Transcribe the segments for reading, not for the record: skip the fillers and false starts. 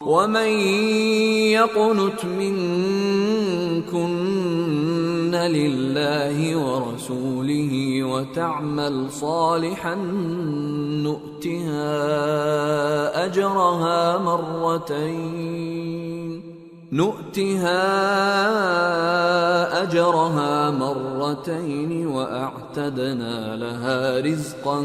ومن يقنت منكن لله ورسوله وتعمل صالحا نؤتها أجرها مرتين وأعتدنا لها رزقا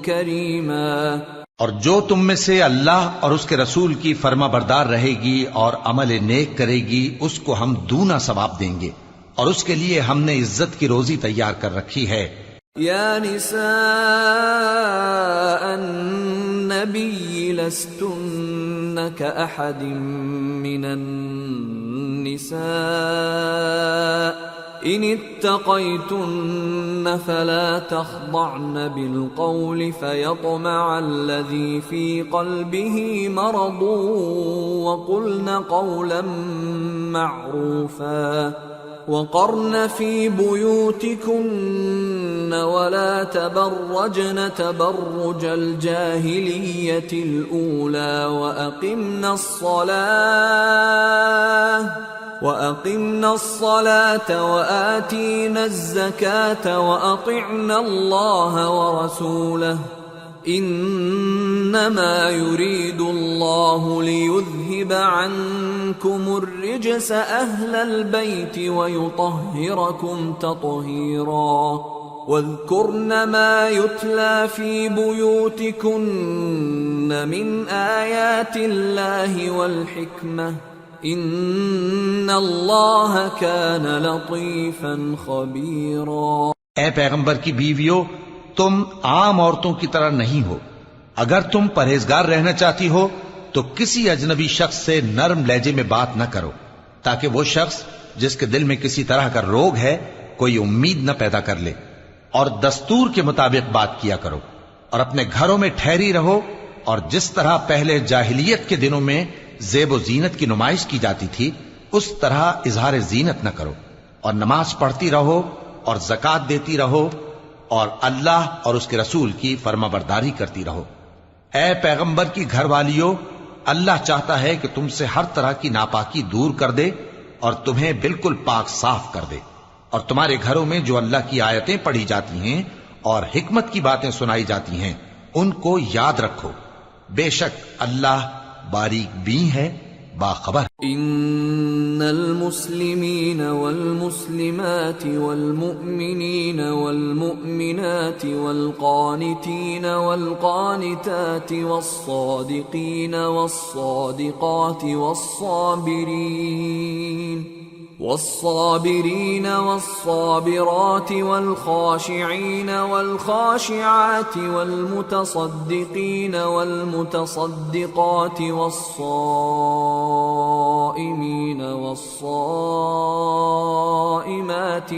كريما۔ اور جو تم میں سے اللہ اور اس کے رسول کی فرما بردار رہے گی اور عمل نیک کرے گی اس کو ہم دونا ثواب دیں گے، اور اس کے لیے ہم نے عزت کی روزی تیار کر رکھی ہے۔ یا نساء النبی لستن کأحد من النساء ان اتقيتن فلا تخضعن بالقول فيطمع الذي في قلبه مرض وقلن قولا معروفا وقرن في بيوتكن ولا تبرجن تبرج الجاهلية الأولى وأقمنا الصلاة وآتينا الزكاة وأطعنا الله ورسوله إنما يريد الله ليذهب عنكم الرجس أهل البيت ويطهركم تطهيرا واذكرن ما يتلى في بيوتكن من آيات الله والحكمة ان اللہ کان لطیفا خبیرا۔ اے پیغمبر کی بیویو، تم عام عورتوں کی طرح نہیں ہو۔ اگر تم پرہیزگار رہنا چاہتی ہو تو کسی اجنبی شخص سے نرم لہجے میں بات نہ کرو، تاکہ وہ شخص جس کے دل میں کسی طرح کا روگ ہے کوئی امید نہ پیدا کر لے، اور دستور کے مطابق بات کیا کرو، اور اپنے گھروں میں ٹھہری رہو، اور جس طرح پہلے جاہلیت کے دنوں میں زیب و زینت کی نمائش کی جاتی تھی اس طرح اظہار زینت نہ کرو، اور نماز پڑھتی رہو اور زکوٰۃ دیتی رہو، اور اللہ اور اس کے رسول کی فرما برداری کرتی رہو۔ اے پیغمبر کی گھر والیو، اللہ چاہتا ہے کہ تم سے ہر طرح کی ناپاکی دور کر دے اور تمہیں بالکل پاک صاف کر دے، اور تمہارے گھروں میں جو اللہ کی آیتیں پڑھی جاتی ہیں اور حکمت کی باتیں سنائی جاتی ہیں ان کو یاد رکھو، بے شک اللہ باریک بین ہے، باخبر۔ ان المسلمین والمسلمات والمؤمنین والمؤمنات والقانتین والقانتات والصادقین والصادقات والصابرين والصابرات والخاشعين والخاشعات والمتصدقين والمتصدقات والصائمين والصائمات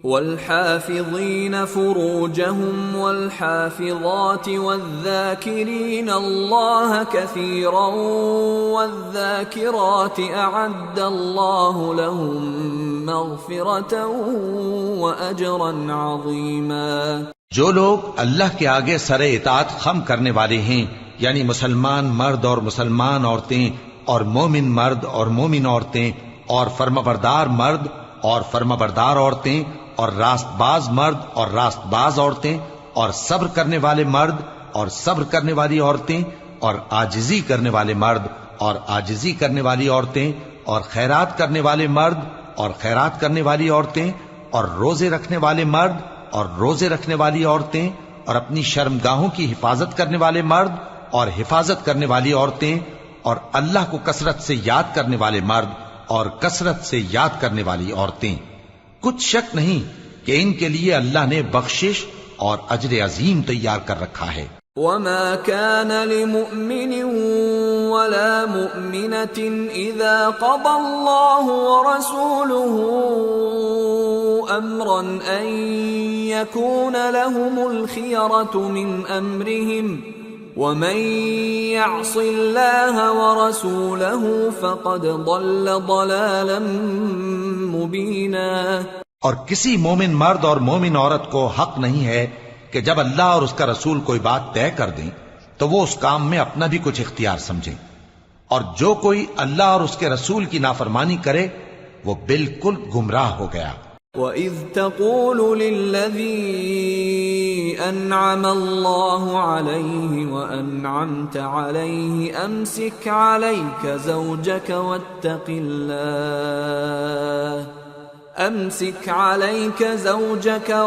والحافظين فروجهم والحافظات والذاكرين الله كثيرا والذاكرات أعد الله لهم مغفرة وأجرا عظيما۔ جو لوگ اللہ کے آگے سر اطاعت خم کرنے والے ہیں، یعنی مسلمان مرد اور مسلمان عورتیں اور مومن مرد اور مومن عورتیں اور فرمانبردار مرد اور فرمانبردار عورتیں اور راست باز مرد اور راست باز عورتیں اور صبر کرنے والے مرد اور صبر کرنے والی عورتیں اور عاجزی کرنے والے مرد اور عاجزی کرنے والی عورتیں اور خیرات کرنے والے مرد اور خیرات کرنے والی عورتیں اور روزے رکھنے والے مرد اور روزے رکھنے والی عورتیں اور اپنی شرمگاہوں کی حفاظت کرنے والے مرد اور حفاظت کرنے والی عورتیں اور اللہ کو کثرت سے یاد کرنے والے مرد اور کثرت سے یاد کرنے والی عورتیں۔ کچھ شک نہیں کہ ان کے لیے اللہ نے بخشش اور اجر عظیم تیار کر رکھا ہے۔ وما كان لمؤمن ولا مؤمنة إذا قضى الله ورسوله أمرا أن يكون لهم الخيرة من أمرهم ومن يعص الله ورسوله فقد ضل ضلالا مبينا۔ اور کسی مومن مرد اور مومن عورت کو حق نہیں ہے کہ جب اللہ اور اس کا رسول کوئی بات طے کر دیں تو وہ اس کام میں اپنا بھی کچھ اختیار سمجھیں، اور جو کوئی اللہ اور اس کے رسول کی نافرمانی کرے وہ بالکل گمراہ ہو گیا۔ وَإِذْ تَقُولُ لِلَّذِي أَنْعَمَ اللَّهُ عَلَيْهِ وَأَنْعَمْتَ عَلَيْهِ أَمْسِكْ عَلَيْكَ زَوْجَكَ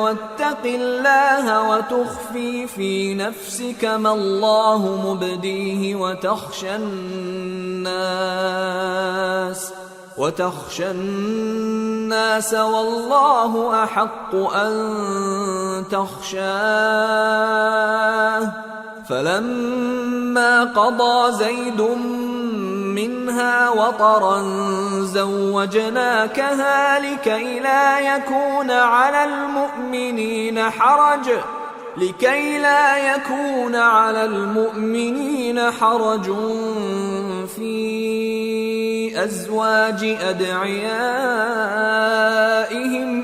وَاتَّقِ اللَّهَ وَتُخْفِي فِي نَفْسِكَ مَا اللَّهُ مُبْدِيهِ وتخشى الناس والله أحق أن تخشاه فلما قضى زيد منها وطرا زوجناكها لكي لا يكون على المؤمنين حرج في أزواج أدعيائهم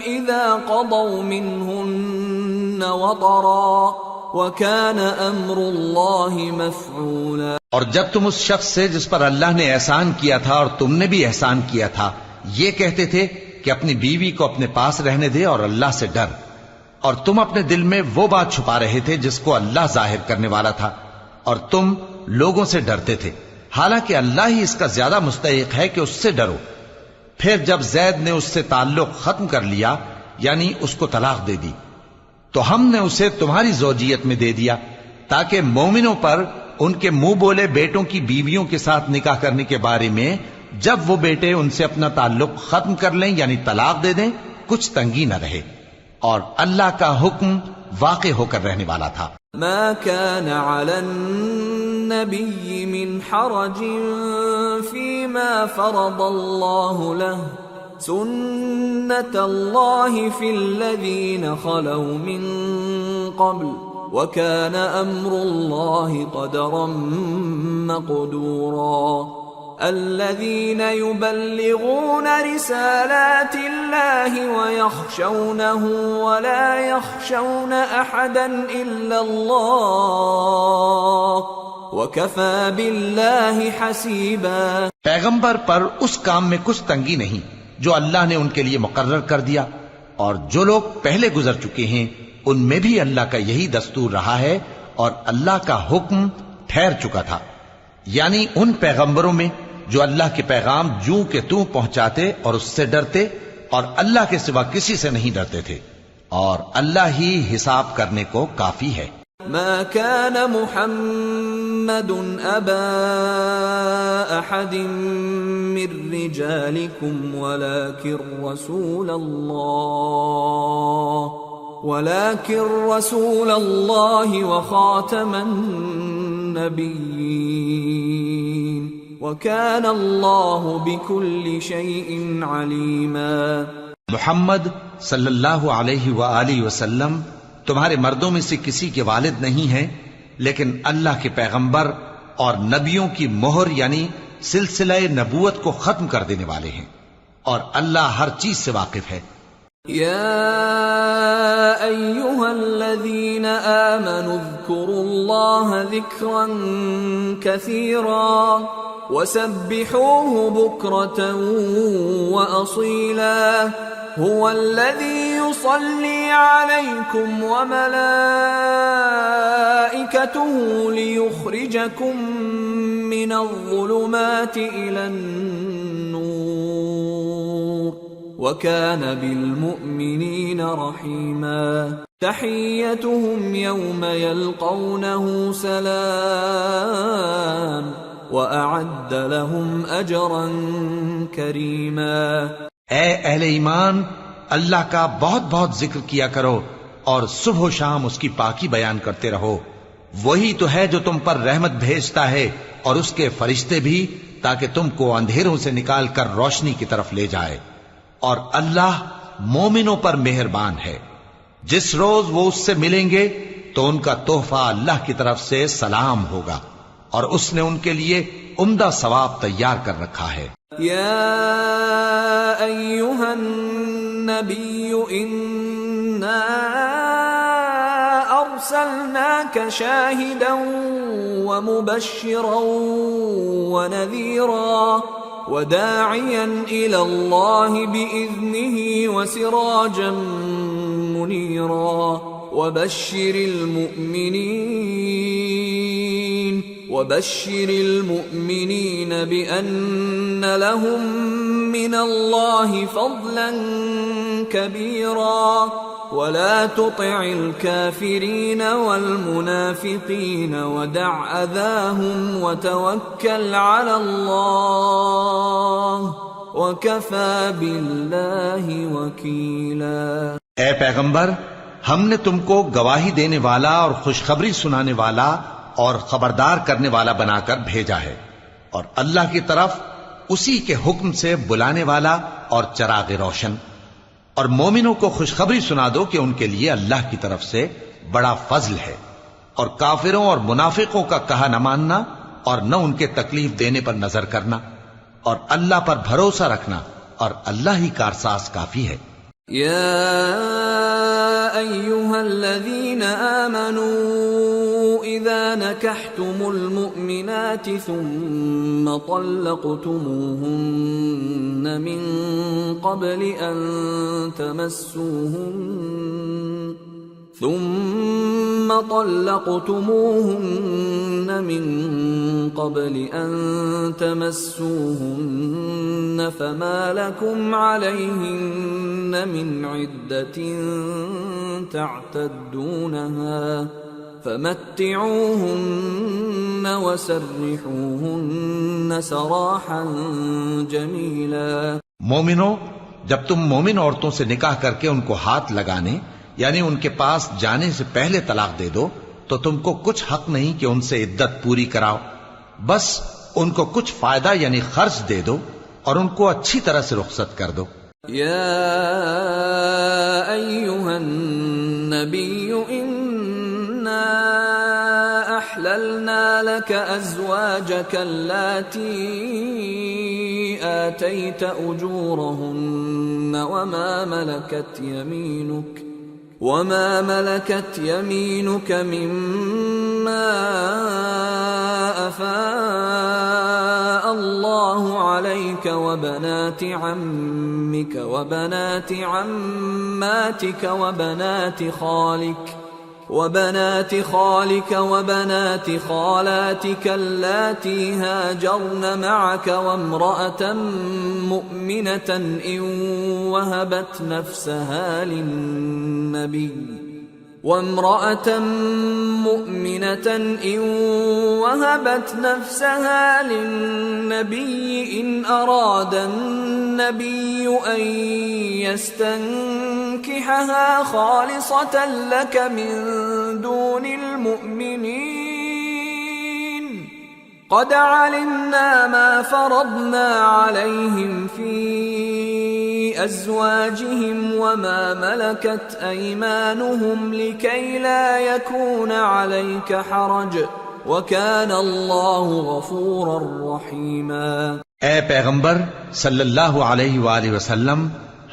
إذا قضوا منهن وطرا وكان أمر الله مفعولا۔ اور جب تم اس شخص سے جس پر اللہ نے احسان کیا تھا اور تم نے بھی احسان کیا تھا یہ کہتے تھے کہ اپنی بیوی کو اپنے پاس رہنے دے اور اللہ سے ڈر، اور تم اپنے دل میں وہ بات چھپا رہے تھے جس کو اللہ ظاہر کرنے والا تھا، اور تم لوگوں سے ڈرتے تھے، حالانکہ اللہ ہی اس کا زیادہ مستحق ہے کہ اس سے ڈرو۔ پھر جب زید نے اس سے تعلق ختم کر لیا یعنی اس کو طلاق دے دی تو ہم نے اسے تمہاری زوجیت میں دے دیا تاکہ مومنوں پر ان کے منہ بولے بیٹوں کی بیویوں کے ساتھ نکاح کرنے کے بارے میں جب وہ بیٹے ان سے اپنا تعلق ختم کر لیں یعنی طلاق دے دیں کچھ تنگی نہ رہے، اور اللہ کا حکم واقع ہو کر رہنے والا تھا۔ ما كان على النبي من حرج فيما فرض الله له سنة الله في الذين خلوا من قبل وكان أمر الله قدرا مقدورا۔ الذين يبلغون رسالات الله ويخشونه ولا يخشون أحدا إلا الله وكفى بالله حسيبا۔ پیغمبر پر اس کام میں کچھ تنگی نہیں جو اللہ نے ان کے لیے مقرر کر دیا، اور جو لوگ پہلے گزر چکے ہیں ان میں بھی اللہ کا یہی دستور رہا ہے، اور اللہ کا حکم ٹھہر چکا تھا، یعنی ان پیغمبروں میں جو اللہ کے پیغام جوں کہ توں پہنچاتے اور اس سے ڈرتے اور اللہ کے سوا کسی سے نہیں ڈرتے تھے، اور اللہ ہی حساب کرنے کو کافی ہے۔ ما كان محمد أبا أحد من رجالكم ولكن رسول الله وخاتم النبيين وكان الله بكل شيء عليما۔ محمد صلی اللہ علیہ وآلہ وسلم تمہارے مردوں میں سے کسی کے والد نہیں ہیں، لیکن اللہ کے پیغمبر اور نبیوں کی مہر یعنی سلسلہ نبوت کو ختم کر دینے والے ہیں، اور اللہ ہر چیز سے واقف ہے۔ يا أيها الذين آمنوا اذكروا الله ذكرا كثيرا وسبحوه بكرة وأصيلا هو الذي يصلي عليكم وملائكته ليخرجكم من الظلمات إلى النور وكان بالمؤمنين رحيما تحيتهم يوم يلقونه سلام وأعد لهم أجرا كريما۔ اے اہل ایمان، اللہ کا بہت بہت ذکر کیا کرو اور صبح و شام اس کی پاکی بیان کرتے رہو، وہی تو ہے جو تم پر رحمت بھیجتا ہے اور اس کے فرشتے بھی، تاکہ تم کو اندھیروں سے نکال کر روشنی کی طرف لے جائے، اور اللہ مومنوں پر مہربان ہے۔ جس روز وہ اس سے ملیں گے تو ان کا تحفہ اللہ کی طرف سے سلام ہوگا، اور اس نے ان کے لیے عمدہ ثواب تیار کر رکھا ہے۔ یا ایھا النبی انا أرسلناك شاهدا ومبشرا ونذيرا وداعيا إلى الله بإذنه وسراجا منيرا وبشر المؤمنين بأن لهم من الله فضلا كبيرا ولا تطع الكافرين والمنافقين ودع أذاهم وتوكل على الله وكفى بالله وكيلا۔ اے پیغمبر، ہم نے تم کو گواہی دینے والا اور خوشخبری سنانے والا اور خبردار کرنے والا بنا کر بھیجا ہے، اور اللہ کی طرف اسی کے حکم سے بلانے والا اور چراغ روشن۔ اور مومنوں کو خوشخبری سنا دو کہ ان کے لیے اللہ کی طرف سے بڑا فضل ہے، اور کافروں اور منافقوں کا کہا نہ ماننا اور نہ ان کے تکلیف دینے پر نظر کرنا، اور اللہ پر بھروسہ رکھنا، اور اللہ ہی کارساز کافی ہے۔ يا أيها الذين آمنوا إذا نكحتم المؤمنات ثم طلقتموهن من قبل أن تمسوهن فما لكم عليهن من عدة تعتدونها فمتعوهن وسرحوهن سراحا جميلا۔ مومنو، جب تم مومن عورتوں سے نکاح کر کے ان کو ہاتھ لگانے یعنی ان کے پاس جانے سے پہلے طلاق دے دو تو تم کو کچھ حق نہیں کہ ان سے عدت پوری کراؤ، بس ان کو کچھ فائدہ یعنی خرچ دے دو اور ان کو اچھی طرح سے رخصت کر دو۔ یا ایھا النبی انا احللنا لك ازواجك اللاتي آتيت اجورهن وما ملكت يمينك مما أفاء الله عليك وبنات عمك وبنات عماتك وبنات خالك وبنات خالاتك اللاتي هاجرن معك وامرأة مؤمنة إن وهبت نفسها للنبي إن أراد النبي أن يستنكحها خالصة لك من دون المؤمنين قد علمنا ما فرضنا عليهم في أزواجهم وما ملكت أيمانهم لكي لا يكون عليك حرج وكان الله غفورا رحيما۔ اے پیغمبر صلی اللہ علیہ وآلہ وسلم،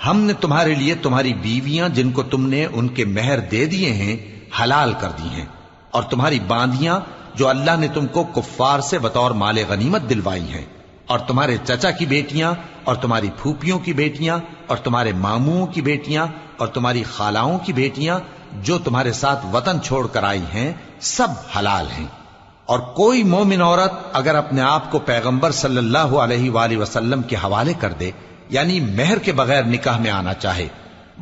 ہم نے تمہارے لیے تمہاری بیویاں جن کو تم نے ان کے مہر دے دیے ہیں حلال کر دی ہیں، اور تمہاری باندیاں جو اللہ نے تم کو کفار سے بطور مال غنیمت دلوائی ہیں، اور تمہارے چچا کی بیٹیاں اور تمہاری پھوپھیوں کی بیٹیاں اور تمہارے ماموں کی بیٹیاں اور تمہاری خالاؤں کی بیٹیاں جو تمہارے ساتھ وطن چھوڑ کر آئی ہیں، سب حلال ہیں۔ اور کوئی مومن عورت اگر اپنے آپ کو پیغمبر صلی اللہ علیہ وآلہ وسلم کے حوالے کر دے یعنی مہر کے بغیر نکاح میں آنا چاہے،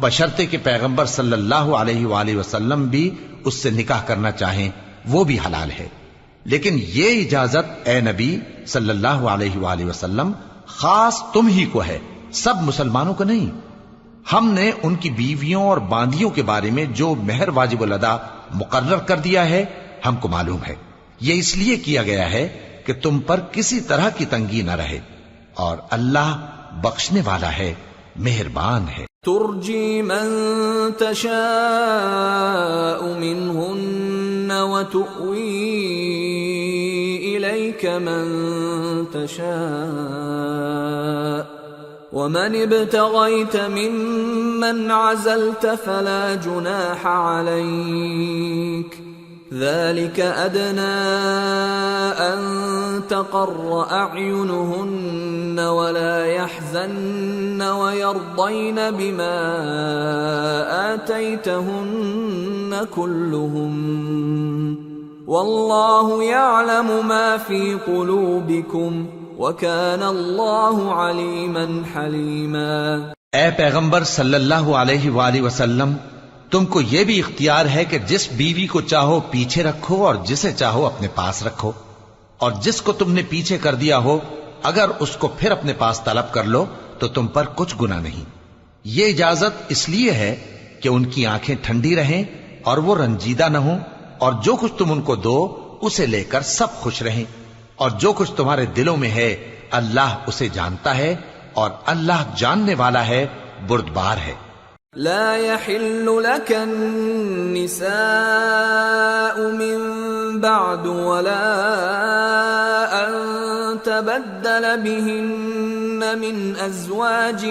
بشرطے کہ پیغمبر صلی اللہ علیہ وآلہ وسلم بھی اس سے نکاح کرنا چاہیں، وہ بھی حلال ہے۔ لیکن یہ اجازت اے نبی صلی اللہ علیہ وآلہ وسلم خاص تم ہی کو ہے، سب مسلمانوں کو نہیں۔ ہم نے ان کی بیویوں اور باندیوں کے بارے میں جو مہر واجب الادا مقرر کر دیا ہے ہم کو معلوم ہے، یہ اس لیے کیا گیا ہے کہ تم پر کسی طرح کی تنگی نہ رہے، اور اللہ بخشنے والا ہے، مہربان ہے۔ ترجی من تشاء منهن وتؤوی الیک من تشاء ومن ابتغيت ممن عزلت فلا جناح عليك ذلك أدنى أن تقر أعينهن ولا يحزن ويرضين بما آتيتهن كلهم والله يعلم ما في قلوبكم وَكَانَ اللَّهُ عَلِيمًا حَلِيمًا۔ اے پیغمبر صلی اللہ علیہ وآلہ وسلم، تم کو یہ بھی اختیار ہے کہ جس بیوی کو چاہو پیچھے رکھو اور جسے چاہو اپنے پاس رکھو، اور جس کو تم نے پیچھے کر دیا ہو اگر اس کو پھر اپنے پاس طلب کر لو تو تم پر کچھ گناہ نہیں۔ یہ اجازت اس لیے ہے کہ ان کی آنکھیں ٹھنڈی رہیں اور وہ رنجیدہ نہ ہوں، اور جو کچھ تم ان کو دو اسے لے کر سب خوش رہیں، اور جو کچھ تمہارے دلوں میں ہے اللہ اسے جانتا ہے، اور اللہ جاننے والا ہے، بردبار ہے۔ لا يحل لك النساء من بعد ولا أن تبدل بهن من أزواج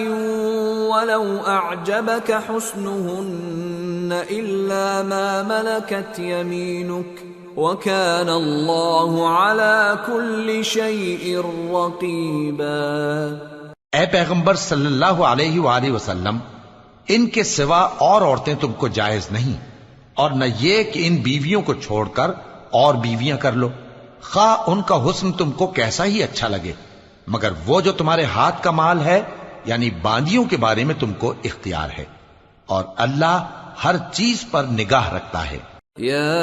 ولو أعجبك حسنهن إلا ما ملكت يمينك وَكَانَ اللَّهُ عَلَى كُلِّ شَيْءٍ رَقِيبًا۔ اے پیغمبر صلی اللہ علیہ وآلہ وسلم، ان کے سوا اور عورتیں تم کو جائز نہیں، اور نہ یہ کہ ان بیویوں کو چھوڑ کر اور بیویاں کر لو، خواہ ان کا حسن تم کو کیسا ہی اچھا لگے، مگر وہ جو تمہارے ہاتھ کا مال ہے یعنی باندیوں کے بارے میں تم کو اختیار ہے، اور اللہ ہر چیز پر نگاہ رکھتا ہے۔ يا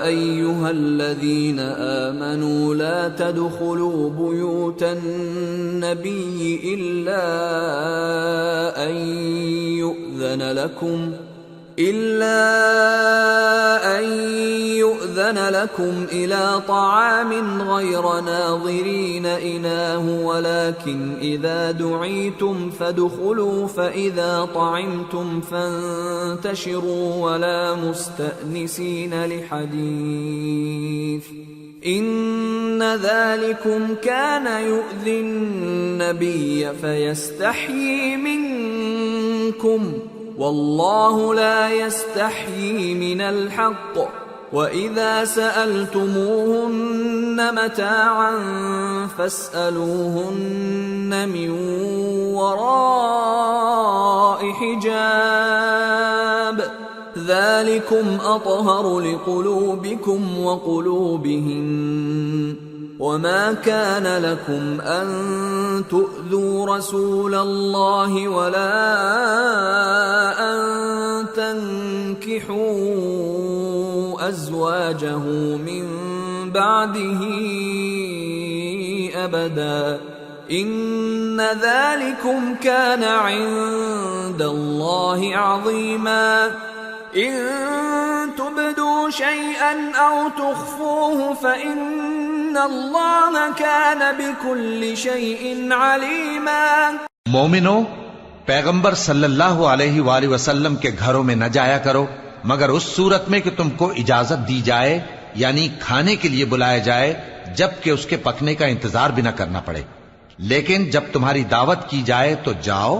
أيها الذين آمنوا لا تدخلوا بيوت النبي إلا أن يؤذن لكم إلى طعام غير ناظرين إناه ولكن إذا دعيتم فادخلوا فإذا طعمتم فانتشروا ولا مستأنسين لحديث إن ذلكم كان يؤذي النبي فيستحيي منكم والله لا يستحيي من الحق وَإِذَا سَأَلْتُمُوهُنَّ مَتَاعًا فَاسْأَلُوهُنَّ مِنْ وَرَاءِ حِجَابٍ ذَلِكُمْ أَطْهَرُ لِقُلُوبِكُمْ وَقُلُوبِهِنَّ وَمَا كَانَ لَكُمْ أَن تُؤْذُوا رَسُولَ اللَّهِ وَلَا أَن تَنكِحُوا أَزْوَاجَهُ مِن بَعْدِهِ أَبَدًا إِنَّ ذَلِكُمْ كَانَ عِندَ اللَّهِ عَظِيمًا إِن تُبْدُوا شَيْئًا أَوْ تُخْفُوهُ فَإِنَّ اللَّهَ كَانَ بِكُلِّ شَيْءٍ عَلِيمًا۔ مومنو، پیغمبر صلی اللہ علیہ وآلہ وسلم کے گھروں میں نہ جایا کرو مگر اس صورت میں کہ تم کو اجازت دی جائے، یعنی کھانے کے لیے بلایا جائے جبکہ اس کے پکنے کا انتظار بھی نہ کرنا پڑے، لیکن جب تمہاری دعوت کی جائے تو جاؤ،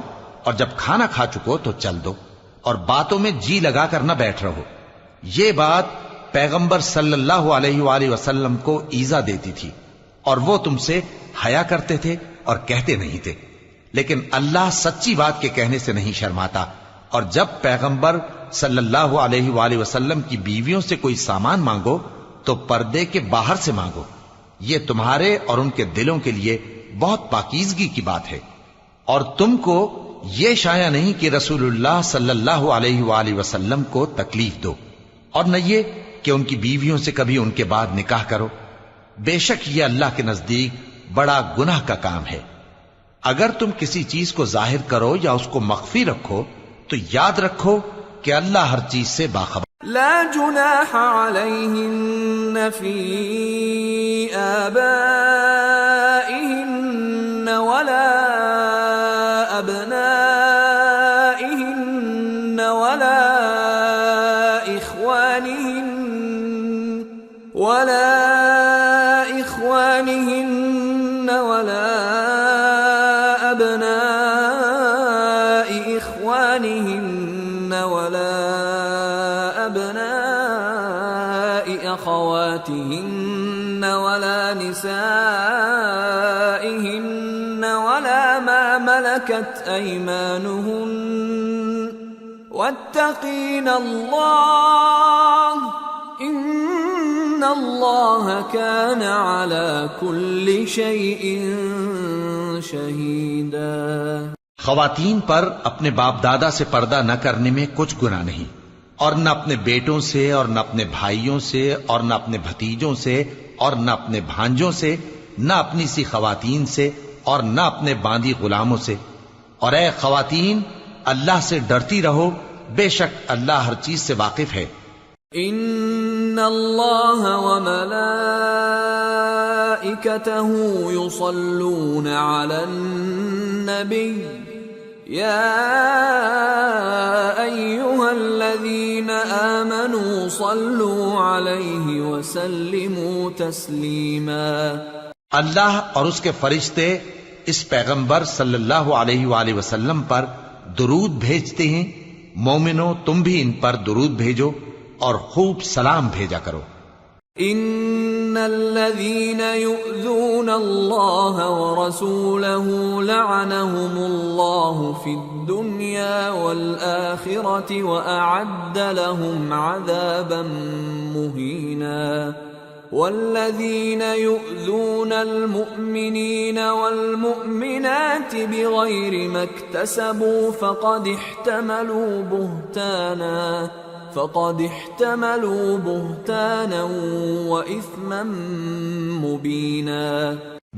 اور جب کھانا کھا چکو تو چل دو، اور باتوں میں جی لگا کر نہ بیٹھ رہو۔ یہ بات پیغمبر صلی اللہ علیہ وآلہ وسلم کو ایذا دیتی تھی، اور وہ تم سے حیا کرتے تھے اور کہتے نہیں تھے، لیکن اللہ سچی بات کے کہنے سے نہیں شرماتا، اور جب پیغمبر صلی اللہ علیہ وآلہ وسلم کی بیویوں سے کوئی سامان مانگو تو پردے کے باہر سے مانگو، یہ تمہارے اور ان کے دلوں کے لیے بہت پاکیزگی کی بات ہے۔ اور تم کو یہ شایع نہیں کہ رسول اللہ صلی اللہ علیہ وآلہ وسلم کو تکلیف دو، اور نہ یہ کہ ان کی بیویوں سے کبھی ان کے بعد نکاح کرو، بے شک یہ اللہ کے نزدیک بڑا گناہ کا کام ہے۔ اگر تم کسی چیز کو ظاہر کرو یا اس کو مخفی رکھو تو یاد رکھو کہ اللہ ہر چیز سے باخبر۔ لا جناح عليهن في آبائهن ولا أبنائهن ولا إخوانهن ولا ولا نسائهن ولا ما ملكت أيمانهن واتقين الله إن الله كان على كل شيء شهيدا۔ خواتین پر اپنے باپ دادا سے پردہ نہ کرنے میں کچھ گناہ نہیں، اور نہ اپنے بیٹوں سے اور نہ اپنے بھائیوں سے اور نہ اپنے بھتیجوں سے اور نہ اپنے بھانجوں سے، نہ اپنی سی خواتین سے اور نہ اپنے باندی غلاموں سے۔ اور اے خواتین، اللہ سے ڈرتی رہو، بے شک اللہ ہر چیز سے واقف ہے۔ ان اللہ وملائکته یصلون علی النبی یا ایها الذین آمنوا صلوا علیہ وسلموا تسلیما۔ اللہ اور اس کے فرشتے اس پیغمبر صلی اللہ علیہ وآلہ وسلم پر درود بھیجتے ہیں۔ مومنو، تم بھی ان پر درود بھیجو اور خوب سلام بھیجا کرو۔ ان الذين يؤذون الله ورسوله لعنهم الله في الدنيا والآخرة وأعد لهم عذابا مهينا والذين يؤذون المؤمنين والمؤمنات بغير ما اكتسبوا فقد احتملوا بهتانا وإثما مبينا۔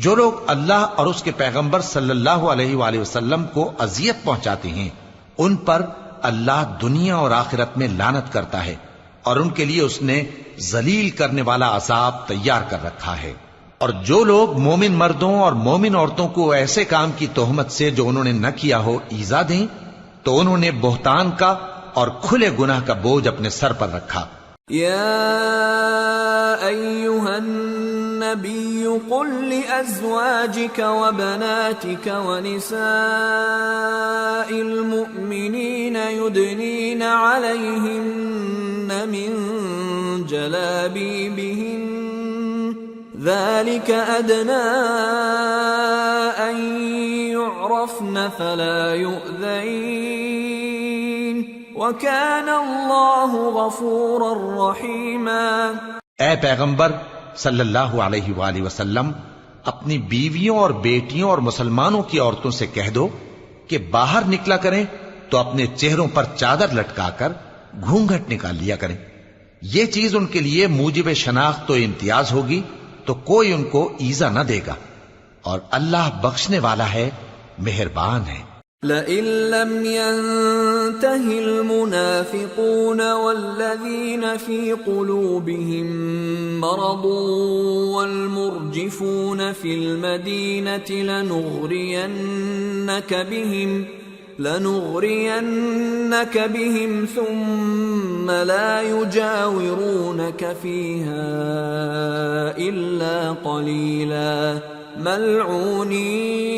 جو لوگ اللہ اور اس کے پیغمبر صلی اللہ علیہ وآلہ وسلم کو اذیت پہنچاتے ہیں، ان پر اللہ دنیا اور آخرت میں لعنت کرتا ہے، اور ان کے لیے اس نے ذلیل کرنے والا عذاب تیار کر رکھا ہے۔ اور جو لوگ مومن مردوں اور مومن عورتوں کو ایسے کام کی تہمت سے جو انہوں نے نہ کیا ہو ایذا دیں، تو انہوں نے بہتان کا اور کھلے گناہ کا بوجھ اپنے سر پر رکھا۔ یا ایھا النبی قل لأزواجک وبناتک ونساء المؤمنین یدنین علیہن من جلابیبہن ذلك أدنى أن يعرفن فلا يؤذين وَكَانَ اللَّهُ غَفُورًا رَحِيمًا۔ اے پیغمبر صلی اللہ علیہ وآلہ وسلم، اپنی بیویوں اور بیٹیوں اور مسلمانوں کی عورتوں سے کہہ دو کہ باہر نکلا کریں تو اپنے چہروں پر چادر لٹکا کر گھونگھٹ نکال لیا کریں۔ یہ چیز ان کے لیے موجب شناخت و امتیاز ہوگی تو کوئی ان کو ایذا نہ دے گا، اور اللہ بخشنے والا ہے، مہربان ہے۔ لئن لم ينته المنافقون والذين في قلوبهم مرض والمرجفون في المدينة لنغرينك بهم ثم لا يجاورونك فيها إلا قليلا ملعونين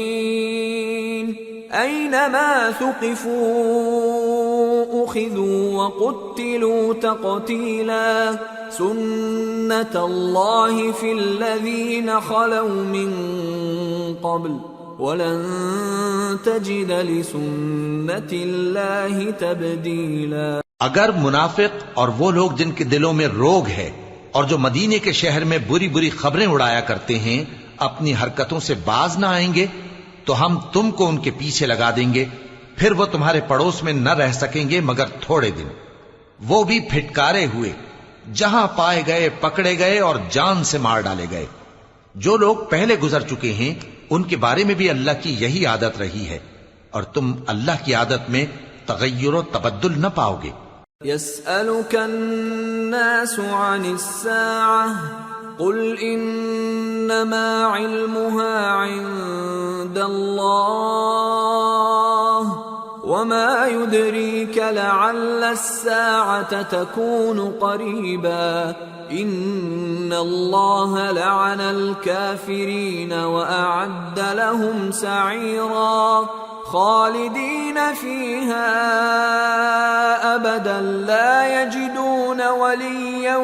أينما ثقفوا أخذوا وقتلوا تقتيلا سنة الله في الذين خلوا من قبل وَلَن تَجِدَ لِسُنَّةِ اللَّهِ تَبْدِيلًا۔ اگر منافق اور وہ لوگ جن کے دلوں میں روگ ہے اور جو مدینے کے شہر میں بری بری خبریں اڑایا کرتے ہیں اپنی حرکتوں سے باز نہ آئیں گے تو ہم تم کو ان کے پیچھے لگا دیں گے، پھر وہ تمہارے پڑوس میں نہ رہ سکیں گے مگر تھوڑے دن، وہ بھی پھٹکارے ہوئے، جہاں پائے گئے پکڑے گئے اور جان سے مار ڈالے گئے۔ جو لوگ پہلے گزر چکے ہیں ان کے بارے میں بھی اللہ کی یہی عادت رہی ہے، اور تم اللہ کی عادت میں تغیر و تبدل نہ پاؤ گے۔ يسألك الناس عن الساعة قل إنما علمها عند الله وما يدريك لعل الساعة تكون قريبا إن الله لعن الكافرين وأعد لهم سعيرا خالدين فيها أبدا لا يجدون وليا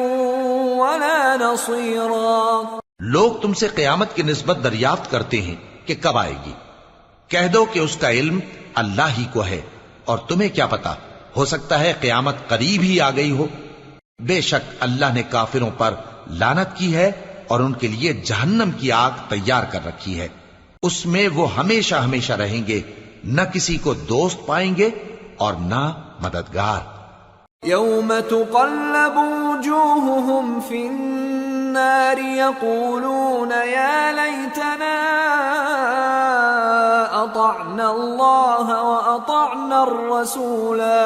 ولا نصيرا۔ لوگ تم سے قیامت کی نسبت دریافت کرتے ہیں کہ کب آئے گی، کہہ دو کہ اس کا علم اللہ ہی کو ہے، اور تمہیں کیا پتا، ہو سکتا ہے قیامت قریب ہی آ گئی ہو۔ بے شک اللہ نے کافروں پر لعنت کی ہے اور ان کے لیے جہنم کی آگ تیار کر رکھی ہے، اس میں وہ ہمیشہ ہمیشہ رہیں گے، نہ کسی کو دوست پائیں گے اور نہ مددگار۔ يوم تقلب وجوههم في النار يقولون يا ليتنا أطعنا الله وأطعنا الرسولا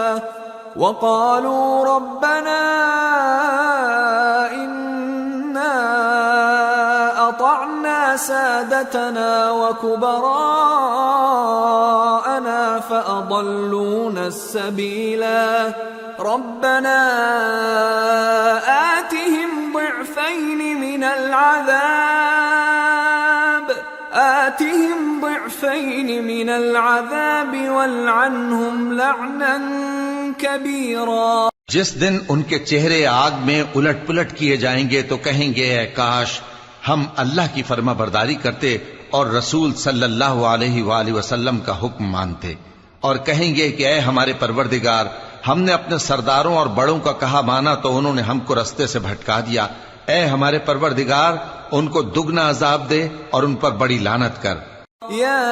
وقالوا ربنا إنا أطعنا سادتنا وكبراءنا فأضلونا السبيلا ربنا آتهم ضعفين من العذاب والعنهم لعنا كبيرا۔ جس دن ان کے چہرے آگ میں الٹ پلٹ کیے جائیں گے تو کہیں گے اے کاش ہم اللہ کی فرما برداری کرتے اور رسول صلی اللہ علیہ وآلہ وسلم کا حکم مانتے، اور کہیں گے کہ اے ہمارے پروردگار، ہم نے اپنے سرداروں اور بڑوں کا کہا مانا تو انہوں نے ہم کو رستے سے بھٹکا دیا، اے ہمارے پروردگار ان کو دگنا عذاب دے اور ان پر بڑی لعنت کر۔ یا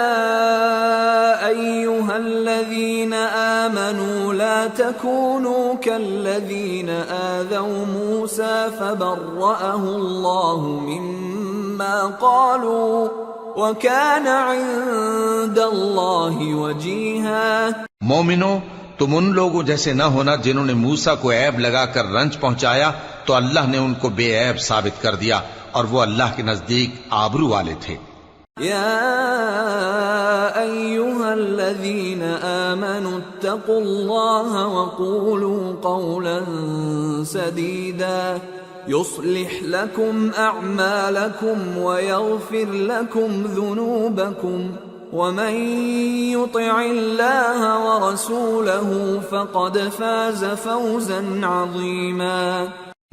ایھا الذین آمنوا لا تکونوا کالذین آذوا موسى فبرأه اللہ مما قالوا وكان عند اللہ وجیہا۔ مومنو، تم ان لوگوں جیسے نہ ہونا جنہوں نے موسیٰ کو عیب لگا کر رنج پہنچایا تو اللہ نے ان کو بے عیب ثابت کر دیا اور وہ اللہ کے نزدیک آبرو والے تھے۔ یا ایھا الذین آمنوا اتقوا اللہ وقولوا قولا سدیدا يصلح لكم أعمالكم ويغفر لكم ذنوبكم ومن يطع الله ورسوله فقد فاز فوزا عظيما۔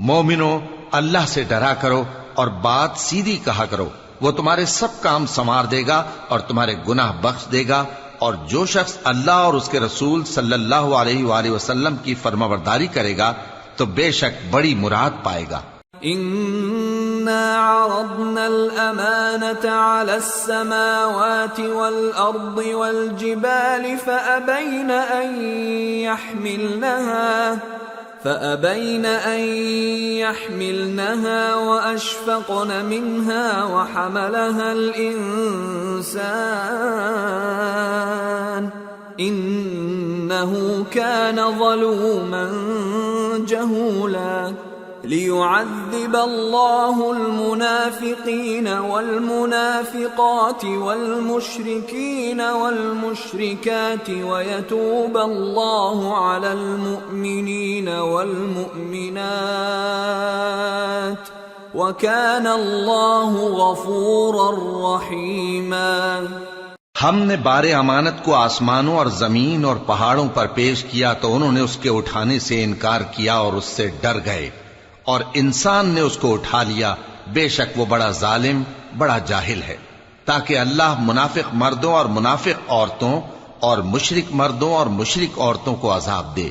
مومنو، اللہ سے ڈرا کرو اور بات سیدھی کہا کرو، وہ تمہارے سب کام سنوار دے گا اور تمہارے گناہ بخش دے گا، اور جو شخص اللہ اور اس کے رسول صلی اللہ علیہ وآلہ وسلم کی فرمانبرداری کرے گا تو بے شک بڑی مراد پائے گا۔ إنا عرضنا الأمانة على السماوات والأرض والجبال فأبين أن يحملنها وأشفقن منها وحملها الإنسان إنه كان ظلوما جهولا۔ ليعذب الله المنافقين والمنافقات والمشركين والمشركات ويتوب الله على المؤمنين والمؤمنات وكان الله غفورا رحيما۔ ہم نے بار امانت کو آسمانوں اور زمین اور پہاڑوں پر پیش کیا تو انہوں نے اس کے اٹھانے سے انکار کیا اور اس سے ڈر گئے، اور انسان نے اس کو اٹھا لیا، بے شک وہ بڑا ظالم، بڑا جاہل ہے، تاکہ اللہ منافق مردوں اور منافق عورتوں اور مشرک مردوں اور مشرک عورتوں کو عذاب دے،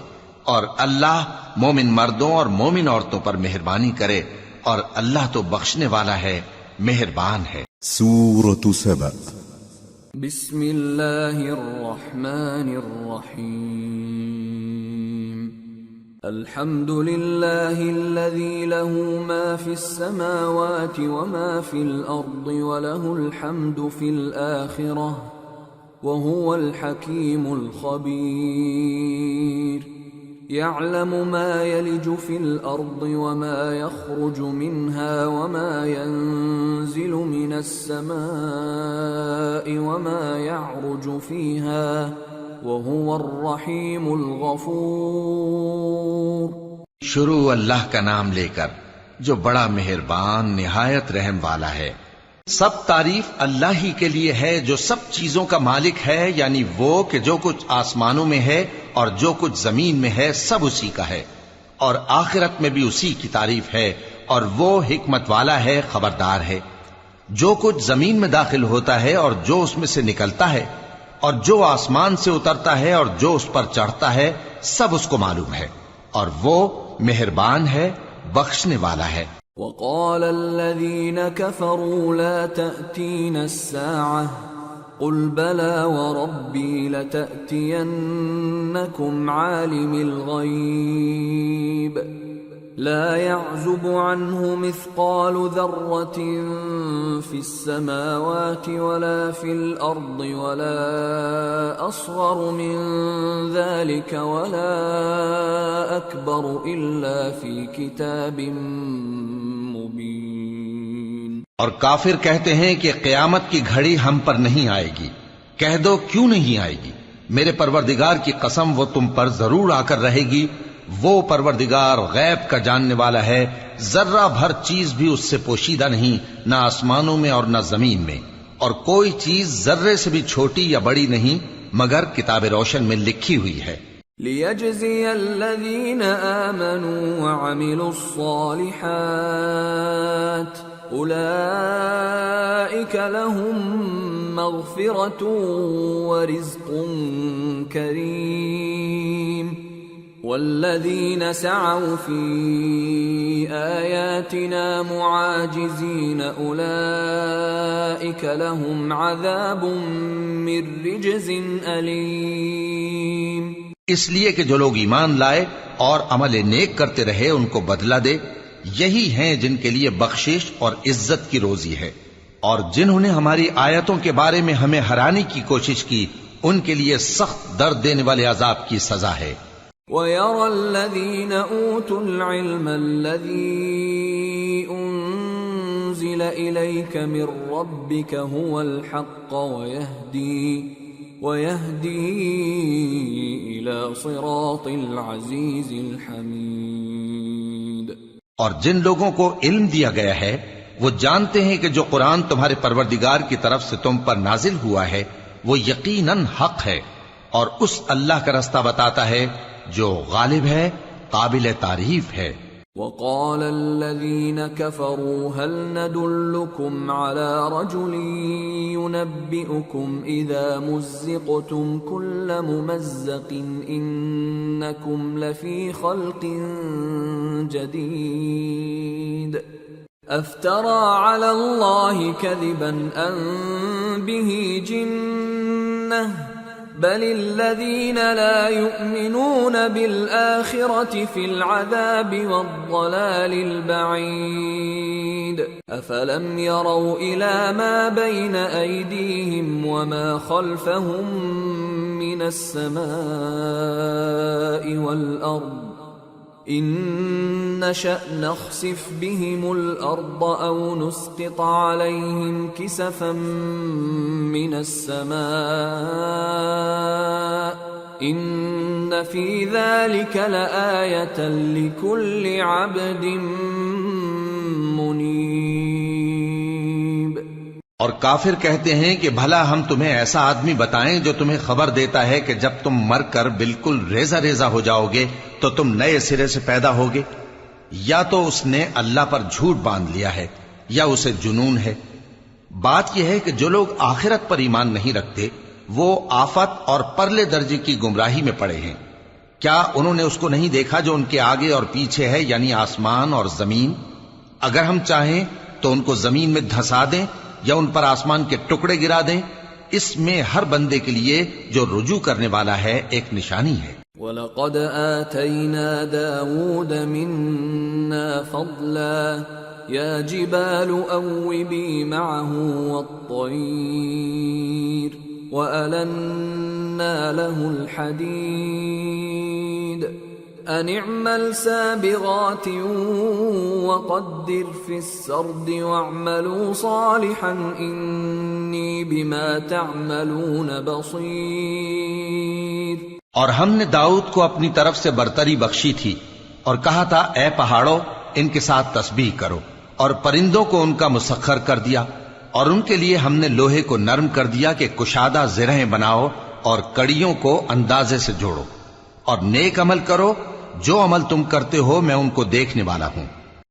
اور اللہ مومن مردوں اور مومن عورتوں پر مہربانی کرے، اور اللہ تو بخشنے والا ہے، مہربان ہے۔ سورة سبأ۔ بسم اللہ الرحمن الرحیم۔ الحمد للہ الذی له ما فی السماوات وما فی الارض وله الحمد فی الآخرة وهو الحکیم الخبیر۔ يعلم ما يلج في الأرض وما يخرج منها وما ينزل من السماء وما يعرج فيها وهو الرحيم الغفور۔ شروع اللہ کا نام لے کر جو بڑا مہربان نہایت رحم والا ہے۔ سب تعریف اللہ ہی کے لیے ہے جو سب چیزوں کا مالک ہے، یعنی وہ کہ جو کچھ آسمانوں میں ہے اور جو کچھ زمین میں ہے سب اسی کا ہے، اور آخرت میں بھی اسی کی تعریف ہے، اور وہ حکمت والا ہے، خبردار ہے۔ جو کچھ زمین میں داخل ہوتا ہے اور جو اس میں سے نکلتا ہے اور جو آسمان سے اترتا ہے اور جو اس پر چڑھتا ہے سب اس کو معلوم ہے، اور وہ مہربان ہے، بخشنے والا ہے۔ وقال الذين كفروا لا تأتين الساعة قل بلى وربي لتأتينكم عالم الغيب لا يعزب عنه مثقال ذرة في السماوات ولا في الأرض ولا أصغر من ذلك ولا أكبر إلا في كتاب مبين۔ اور کافر کہتے ہیں کہ قیامت کی گھڑی ہم پر نہیں آئے گی۔ کہہ دو کیوں نہیں آئے گی؟ میرے پروردگار کی قسم وہ تم پر ضرور آ کر رہے گی۔ وہ پروردگار غیب کا جاننے والا ہے، ذرہ بھر چیز بھی اس سے پوشیدہ نہیں، نہ آسمانوں میں اور نہ زمین میں، اور کوئی چیز ذرے سے بھی چھوٹی یا بڑی نہیں مگر کتاب روشن میں لکھی ہوئی ہے۔ لِيَجْزِيَ الَّذِينَ آمَنُوا وَعَمِلُوا الصَّالِحَاتِ أُولَئِكَ لَهُم مَّغْفِرَةٌ وَرِزْقٌ كَرِيمٌ والذين سعوا في آياتنا معاجزين أولئك لهم عذاب من رجز أليم۔ اس لیے کہ جو لوگ ایمان لائے اور عمل نیک کرتے رہے ان کو بدلہ دے، یہی ہیں جن کے لیے بخشش اور عزت کی روزی ہے، اور جنہوں نے ہماری آیتوں کے بارے میں ہمیں ہرانے کی کوشش کی ان کے لیے سخت درد دینے والے عذاب کی سزا ہے۔ وَيَرَى الَّذِينَ أُوتُوا الْعِلْمَ الَّذِي أُنزِلَ إِلَيْكَ مِن رَّبِّكَ هُوَ الْحَقَّ وَيَهْدِي إِلَى صِرَاطِ الْعَزِيزِ الْحَمِيدِ۔ اور جن لوگوں کو علم دیا گیا ہے وہ جانتے ہیں کہ جو قرآن تمہارے پروردگار کی طرف سے تم پر نازل ہوا ہے وہ یقیناً حق ہے، اور اس اللہ کا رستہ بتاتا ہے جو غالب ہے، قابل تعریف ہے۔ وقال الذين كفروا هل ندلكم على رجل ينبئكم إذا مزقتم كل ممزق إنكم لفي خلق جديد أفترى على الله كذبا أم به جنة بل الذين لا يؤمنون بالآخرة في العذاب والضلال البعيد أفلم يروا إلى ما بين أيديهم وما خلفهم من السماء والأرض إن نشأ نخسف بهم الأرض أو نسقط عليهم كسفا من السماء إن في ذلك لآية لكل عبد منيب۔ اور کافر کہتے ہیں کہ بھلا ہم تمہیں ایسا آدمی بتائیں جو تمہیں خبر دیتا ہے کہ جب تم مر کر بالکل ریزہ ریزہ ہو جاؤ گے تو تم نئے سرے سے پیدا ہوگے؟ یا تو اس نے اللہ پر جھوٹ باندھ لیا ہے یا اسے جنون ہے۔ بات یہ ہے کہ جو لوگ آخرت پر ایمان نہیں رکھتے وہ آفت اور پرلے درجے کی گمراہی میں پڑے ہیں۔ کیا انہوں نے اس کو نہیں دیکھا جو ان کے آگے اور پیچھے ہے، یعنی آسمان اور زمین؟ اگر ہم چاہیں تو ان کو زمین میں دھسا دیں یا ان پر آسمان کے ٹکڑے گرا دیں، اس میں ہر بندے کے لیے جو رجوع کرنے والا ہے ایک نشانی ہے۔ وَلَقَدْ آتَيْنَا دَاوُودَ مِنَّا فَضْلًا يَا جِبَالُ أَوِّبِي مَعَهُ وَالطَّيْرَ وَأَلَنَّا لَهُ الْحَدِيدَ أَنِ اعْمَلْ سَابِغَاتٍ وَقَدِّرْ فِي السَّرْدِ وَاعْمَلُوا صَالِحًا إِنِّي بِمَا تَعْمَلُونَ بَصِيرٌ۔ اور ہم نے داؤد کو اپنی طرف سے برتری بخشی تھی اور کہا تھا اے پہاڑوں ان کے ساتھ تسبیح کرو، اور پرندوں کو ان کا مسخر کر دیا، اور ان کے لیے ہم نے لوہے کو نرم کر دیا کہ کشادہ زرہیں بناؤ اور کڑیوں کو اندازے سے جوڑو، اور نیک عمل کرو، جو عمل تم کرتے ہو میں ان کو دیکھنے والا ہوں۔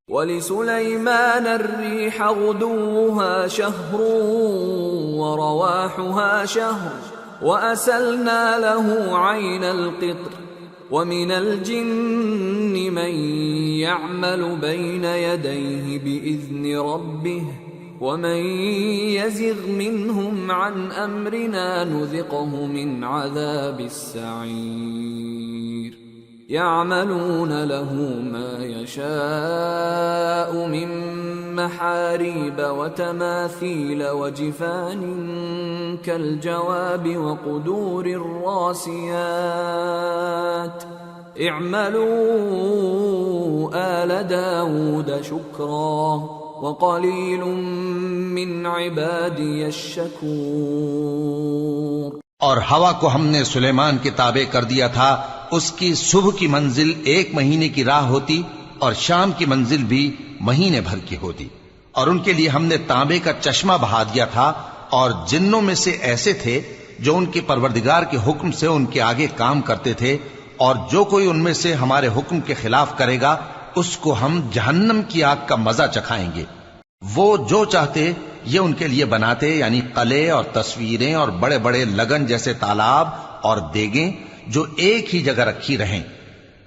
وَلِسُلَيْمَانَ الرِّيحَ غُدُوُّهَا شَهْرٌ وَرَوَاحُهَا شَهْرٌ وَأَسَلْنَا لَهُ عَيْنَ الْقِطْرِ وَمِنَ الْجِنِّ مَن يَعْمَلُ بَيْنَ يَدَيْهِ بِإِذْنِ رَبِّهِ وَمَن يَزِغْ مِنْهُمْ عَنْ أَمْرِنَا نُذِقْهُ مِنْ عَذَابِ السَّعِيرِ يَعْمَلُونَ لَهُ مَا يَشَاءُ مِن مَّحَارِيبَ وَتَمَاثِيلَ وَجِفَانٍ كَالْجَوَابِ وَقُدُورٍ رَّاسِيَاتٍ اعْمَلُوا آلَ دَاوُودَ شُكْرًا وَقَلِيلٌ مِّنْ عِبَادِيَ الشَّكُورُ۔ اور ہوا کو ہم نے سلیمان کے تابع کر دیا تھا، اس کی صبح کی منزل 1 مہینے کی راہ ہوتی اور شام کی منزل بھی مہینے بھر کی ہوتی، اور ان کے لیے ہم نے تانبے کا چشمہ بہا دیا تھا، اور جنوں میں سے ایسے تھے جو ان کے پروردگار کے حکم سے ان کے آگے کام کرتے تھے، اور جو کوئی ان میں سے ہمارے حکم کے خلاف کرے گا اس کو ہم جہنم کی آگ کا مزہ چکھائیں گے۔ وہ جو چاہتے یہ ان کے لیے بناتے، یعنی قلعے اور تصویریں اور بڑے بڑے لگن جیسے تالاب اور دیگیں جو ایک ہی جگہ رکھی رہیں۔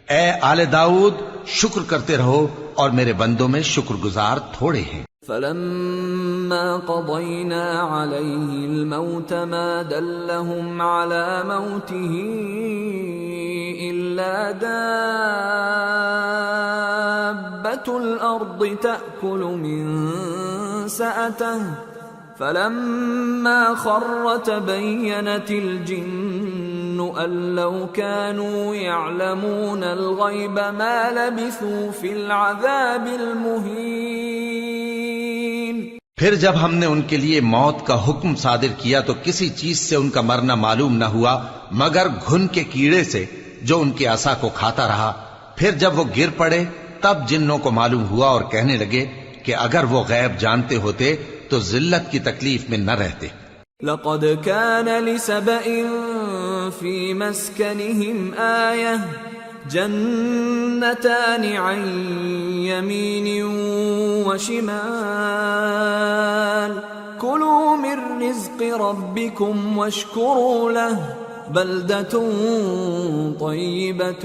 اے آل داؤد، شکر کرتے رہو، اور میرے بندوں میں شکر گزار تھوڑے ہیں۔ فَلَمَّا قَضَيْنَا عَلَيْهِ الْمَوْتَ مَا دَلَّهُمْ عَلَى مَوْتِهِ إِلَّا دَابَّةُ الْأَرْضِ تَأْكُلُ مِنْ سَأَتَهُ فَلَمَّا خَرَّ تَبَيَّنَتِ الْجِنُّ أَن لَّوْ كَانُوا يَعْلَمُونَ الْغَيْبَ مَا لَبِثُوا فِي الْعَذَابِ الْمُهِينِ۔ پھر جب ہم نے ان کے لیے موت کا حکم صادر کیا تو کسی چیز سے ان کا مرنا معلوم نہ ہوا مگر گھن کے کیڑے سے جو ان کے عصا کو کھاتا رہا۔ پھر جب وہ گر پڑے تب جنوں کو معلوم ہوا اور کہنے لگے کہ اگر وہ غیب جانتے ہوتے تو ذلت کی تکلیف میں نہ رہتے۔ لَقَدْ كَانَ لِسَبَإٍ فِي مَسْكَنِهِمْ آيَةٌ جَنَّتَانِ عَنْ يَمِينٍ وَشِمَالٍ كُلُوا مِنْ رِزْقِ رَبِّكُمْ وَاشْكُرُوا لَهُ بَلْدَةٌ طَيِّبَةٌ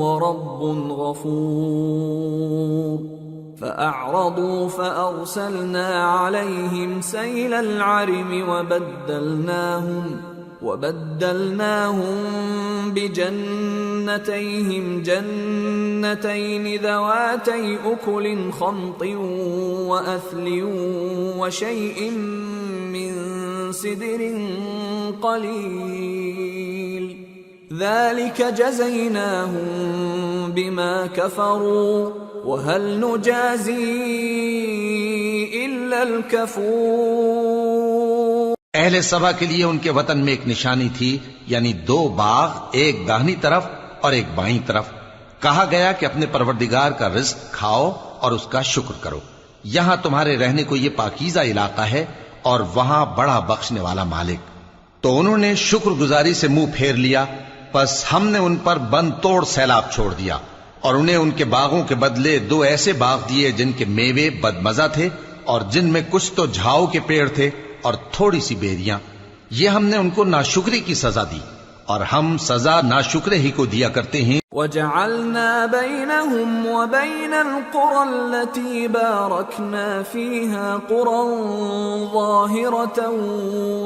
وَرَبٌّ غَفُورٌ فَأَعْرَضُوا فَأَرْسَلْنَا عَلَيْهِمْ سَيْلَ الْعَرِمِ وَبَدَّلْنَاهُمْ بِجَنَّتَيْهِمْ جَنَّتَيْنِ ذَوَاتَيْ أُكُلٍ خَمْطٍ وَأَثْلٍ وَشَيْءٍ مِّن سِدْرٍ قَلِيلٍ ذَلِكَ جَزَيْنَاهُمْ بِمَا كَفَرُوا وَهَلْ نُجَازِي إِلَّا الْكَفُورَ۔ اہل سبا کے لیے ان کے وطن میں ایک نشانی تھی، یعنی 2 باغ، ایک داہنی طرف اور ایک بائیں طرف۔ کہا گیا کہ اپنے پروردگار کا رزق کھاؤ اور اس کا شکر کرو، یہاں تمہارے رہنے کو یہ پاکیزہ علاقہ ہے اور وہاں بڑا بخشنے والا مالک۔ تو انہوں نے شکر گزاری سے منہ پھیر لیا، پس ہم نے ان پر بند توڑ سیلاب چھوڑ دیا، اور انہیں ان کے باغوں کے بدلے 2 ایسے باغ دیے جن کے میوے بدمزہ تھے اور جن میں کچھ تو جھاؤ کے پیڑ تھے اور تھوڑی سی بیریاں۔ یہ ہم نے ان کو ناشکری کی سزا دی، اور ہم سزا ناشکرے ہی کو دیا کرتے ہیں۔ وَجَعَلْنَا بَيْنَهُمْ وَبَيْنَ الْقُرَى الَّتِي بَارَكْنَا فِيهَا قُرًى ظَاهِرَةً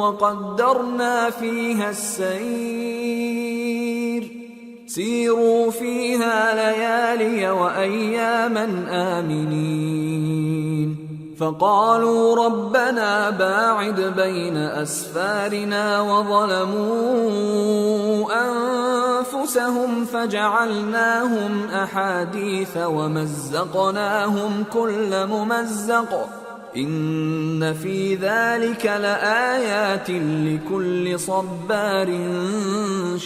وَقَدَّرْنَا فِيهَا السَّيْرَ سِيرُوا فِيهَا لَيَالِيَ وَأَيَّامًا آمِنِينَ فَقَالُوا رَبَّنَا بَاعِدْ بَيْنَ أَسْفَارِنَا وَظَلَمُوا أَنفُسَهُمْ فَجَعَلْنَاهُمْ أَحَادِيثَ وَمَزَّقْنَاهُمْ كُلَّ مُمَزَّقٍ إِنَّ فِي ذَلِكَ لَآيَاتٍ لِكُلِّ صَبَّارٍ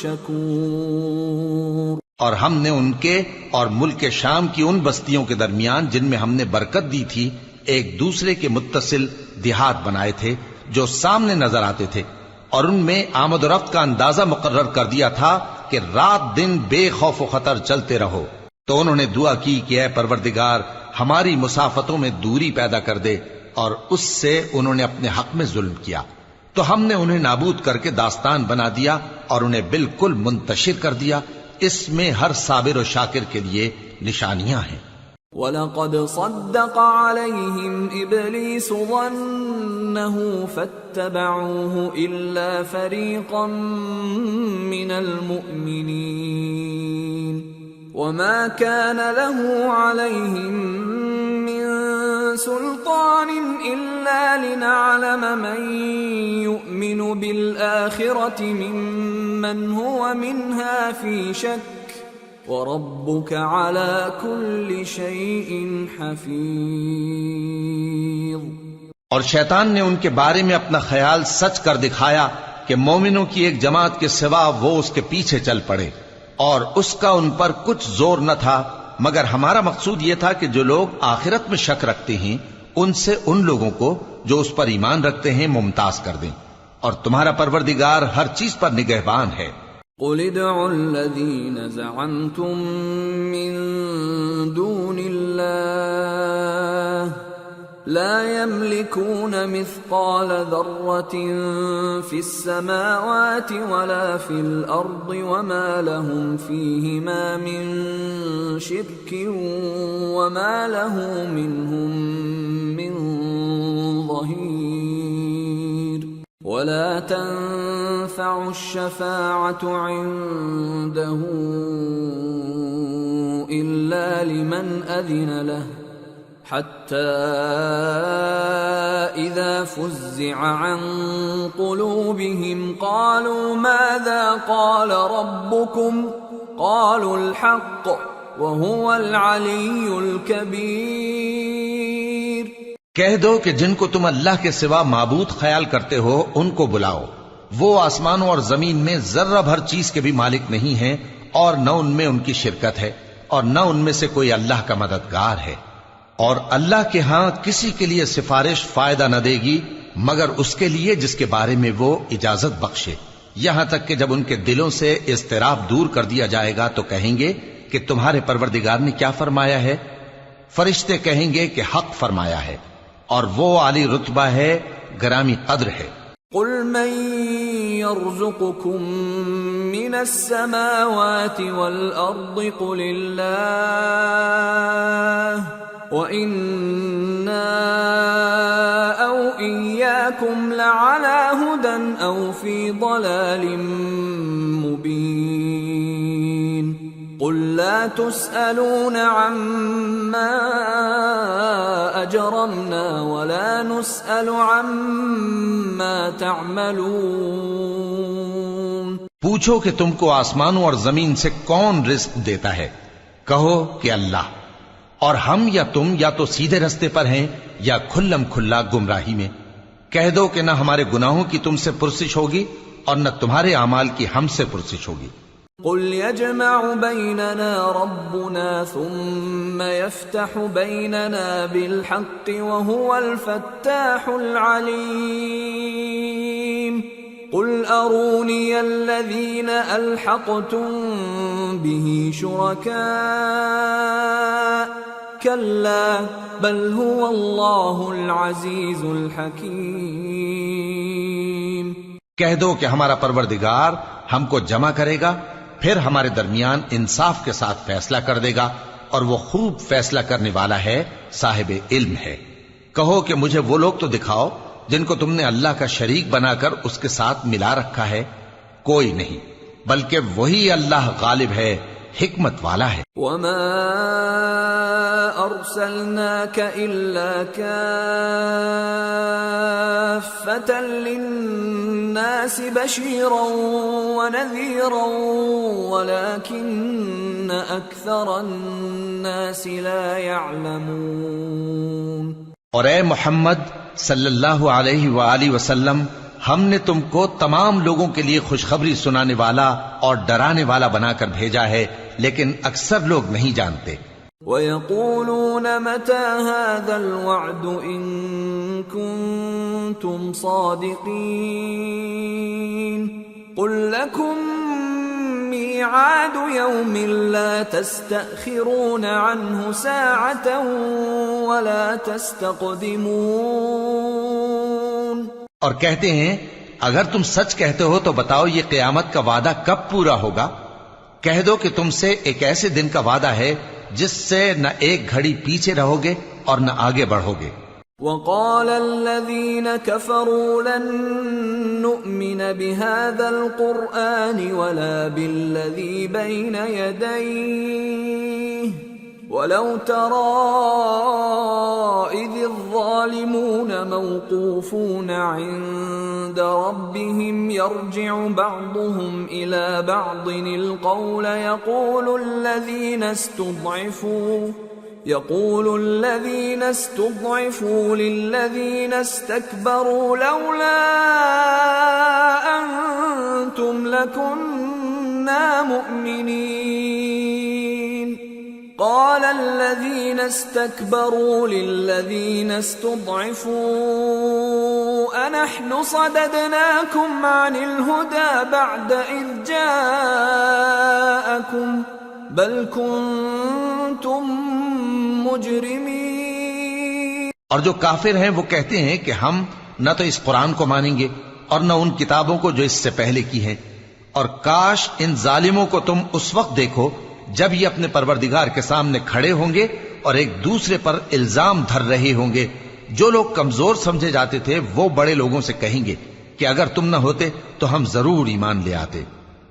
شَكُورٍ۔ اور ہم نے ان کے اور ملک شام کی ان بستیوں کے درمیان جن میں ہم نے برکت دی تھی ایک دوسرے کے متصل دیہات بنائے تھے جو سامنے نظر آتے تھے، اور ان میں آمد و رفت کا اندازہ مقرر کر دیا تھا کہ رات دن بے خوف و خطر چلتے رہو۔ تو انہوں نے دعا کی کہ اے پروردگار ہماری مسافتوں میں دوری پیدا کر دے، اور اس سے انہوں نے اپنے حق میں ظلم کیا، تو ہم نے انہیں نابود کر کے داستان بنا دیا اور انہیں بالکل منتشر کر دیا۔ اس میں ہر صابر و شاکر کے لیے نشانیاں ہیں۔ وَلَقَدْ صَدَّقَ عَلَيْهِمْ إِبْلِيسُ ظَنَّهُ فَاتَّبَعُوهُ إِلَّا فَرِيقًا مِّنَ الْمُؤْمِنِينَ وَمَا كَانَ لَهُ عَلَيْهِمْ مِّن سُلْطَانٍ إِلَّا لِنَعْلَمَ مَن يُؤْمِنُ بِالْآخِرَةِ مِمَّنْ هُوَ مِنْهَا فِي شَكٍّ وَرَبُّكَ عَلَى كُلِّ شَيْءٍ حَفِيظٌ۔ اور شیطان نے ان کے بارے میں اپنا خیال سچ کر دکھایا کہ مومنوں کی ایک جماعت کے سوا وہ اس کے پیچھے چل پڑے، اور اس کا ان پر کچھ زور نہ تھا، مگر ہمارا مقصود یہ تھا کہ جو لوگ آخرت میں شک رکھتے ہیں ان سے ان لوگوں کو جو اس پر ایمان رکھتے ہیں ممتاز کر دیں، اور تمہارا پروردگار ہر چیز پر نگہبان ہے۔ قُلِ ادْعُوا الَّذِينَ زَعَمْتُم مِّن دُونِ اللَّهِ لَا يَمْلِكُونَ مِثْقَالَ ذَرَّةٍ فِي السَّمَاوَاتِ وَلَا فِي الْأَرْضِ وَمَا لَهُمْ فِيهِمَا مِن شِرْكٍ وَمَا لَهُ مِنْهُم مِّن ظَهِيرٍ وَلَا تَنفَعُ الشَّفَاعَةُ عِندَهُ إِلَّا لِمَنْ أَذِنَ لَهُ حَتَّى إِذَا فُزِّعَ عَن قُلُوبِهِمْ قَالُوا مَاذَا قَالَ رَبُّكُمْ قَالُوا الْحَقَّ وَهُوَ الْعَلِيُّ الْكَبِيرُ۔ کہہ دو کہ جن کو تم اللہ کے سوا معبود خیال کرتے ہو ان کو بلاؤ، وہ آسمانوں اور زمین میں ذرہ بھر چیز کے بھی مالک نہیں ہیں، اور نہ ان میں ان کی شرکت ہے، اور نہ ان میں سے کوئی اللہ کا مددگار ہے، اور اللہ کے ہاں کسی کے لیے سفارش فائدہ نہ دے گی مگر اس کے لیے جس کے بارے میں وہ اجازت بخشے، یہاں تک کہ جب ان کے دلوں سے اضطراب دور کر دیا جائے گا تو کہیں گے کہ تمہارے پروردگار نے کیا فرمایا ہے؟ فرشتے کہیں گے کہ حق فرمایا ہے، اور وہ عالی رتبہ ہے، گرامی قدر ہے۔ قُلْ مَن يَرْزُقُكُم مِّنَ السَّمَاوَاتِ وَالْأَرْضِ قُلِ اللَّهُ وَإِنَّا أَوْ إِيَّاكُمْ لَعَلَى هُدًى أَوْ فِي ضَلَالٍ مُّبِينٍ قُل لَّا تُسْأَلُونَ عَمَّا أَجْرَمْنَا وَلَا نُسْأَلُ عَمَّا تَعْمَلُونَ۔ پوچھو کہ تم کو آسمانوں اور زمین سے کون رزق دیتا ہے؟ کہو کہ اللہ، اور ہم یا تم یا تو سیدھے رستے پر ہیں یا کھلم کھلا گمراہی میں۔ کہہ دو کہ نہ ہمارے گناہوں کی تم سے پرسش ہوگی اور نہ تمہارے اعمال کی ہم سے پرسش ہوگی۔ قُلْ يَجْمَعُ بَيْنَنَا رَبُّنَا ثُمَّ يَفْتَحُ بَيْنَنَا بِالْحَقِّ وَهُوَ الْفَتَّاحُ الْعَلِيمُ قُلْ أَرُونِيَ الَّذِينَ أَلْحَقْتُم بِهِ شُرَكَاءَ كَلَّا بَلْ هُوَ اللَّهُ الْعَزِيزُ الْحَكِيمُ۔ کہہ دو کہ ہمارا پروردگار ہم کو جمع کرے گا، پھر ہمارے درمیان انصاف کے ساتھ فیصلہ کر دے گا، اور وہ خوب فیصلہ کرنے والا ہے، صاحب علم ہے۔ کہو کہ مجھے وہ لوگ تو دکھاؤ جن کو تم نے اللہ کا شریک بنا کر اس کے ساتھ ملا رکھا ہے۔ کوئی نہیں، بلکہ وہی اللہ غالب ہے، حکمت والا ہے۔ وَمَا أَرْسَلْنَاكَ إِلَّا كَافَّةً لِلنَّاسِ بَشِيرًا وَنَذِيرًا وَلَكِنَّ أَكْثَرَ النَّاسِ لَا يَعْلَمُونَ۔ اور اے محمد صلی اللہ علیہ وآلہ وسلم، ہم نے تم کو تمام لوگوں کے لیے خوشخبری سنانے والا اور ڈرانے والا بنا کر بھیجا ہے، لیکن اکثر لوگ نہیں جانتے۔ وَيَقُولُونَ مَتَى هَذَا الْوَعْدُ إِن كُنتُمْ صَادِقِينَ قُل لَّكُم مِّيعَادُ يَوْمٍ لَّا تَسْتَأْخِرُونَ عَنْهُ سَاعَةً وَلَا تَسْتَقْدِمُونَ۔ اور کہتے ہیں اگر تم سچ کہتے ہو تو بتاؤ یہ قیامت کا وعدہ کب پورا ہوگا؟ کہہ دو کہ تم سے ایک ایسے دن کا وعدہ ہے جس سے نہ ایک گھڑی پیچھے رہو گے اور نہ آگے بڑھو گے۔ وَقَالَ الَّذِينَ كَفَرُوا لَن نُّؤْمِنَ بِهَذَا الْقُرْآنِ وَلَا بِالَّذِي بَيْنَ يَدَيْهِ وَلَوْ تَرَىٰ إِذِ الظَّالِمُونَ مَوْقُوفُونَ عِندَ رَبِّهِمْ يَرْجِعُ بَعْضُهُمْ إِلَىٰ بَعْضٍ الْقَوْلَ يقول الذين استضعفوا للذين استكبروا لولا أنتم لكنا مؤمنين قال الذين استكبروا للذين استضعفوا أنحن صددناكم عن الهدى بعد إذ جاءكم بل كنتم مجرمین۔ اور جو کافر ہیں وہ کہتے ہیں کہ ہم نہ تو اس قرآن کو مانیں گے اور نہ ان کتابوں کو جو اس سے پہلے کی ہیں، اور کاش ان ظالموں کو تم اس وقت دیکھو جب یہ اپنے پروردگار کے سامنے کھڑے ہوں گے اور ایک دوسرے پر الزام دھر رہے ہوں گے۔ جو لوگ کمزور سمجھے جاتے تھے وہ بڑے لوگوں سے کہیں گے کہ اگر تم نہ ہوتے تو ہم ضرور ایمان لے آتے۔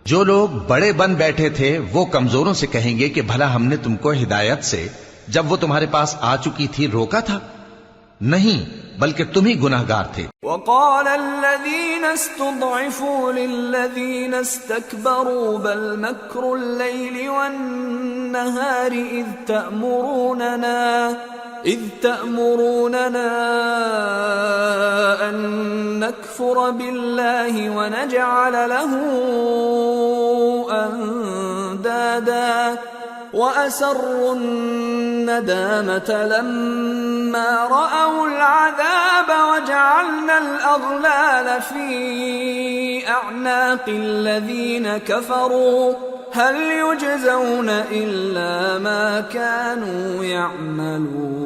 جو لوگ بڑے بن بیٹھے تھے وہ کمزوروں سے کہیں گے کہ بھلا ہم نے تم کو ہدایت سے جب وہ تمہارے پاس آ چکی تھی روکا تھا؟ نہیں، بلکہ تم ہی گناہگار تھے۔ وقال الذين استضعفوا للذين استكبروا بل مكر الليل والنهار إذ تأمروننا أن نكفر بالله ونجعل له أندادا وَأَسَرُّوا النَّدَامَةَ لَمَّا رَأَوُا الْعَذَابَ وَجَعَلْنَا الْأَغْلَالَ فِي أَعْنَاقِ الَّذِينَ كَفَرُوا هَلْ يُجْزَوْنَ إِلَّا مَا كَانُوا يَعْمَلُونَ۔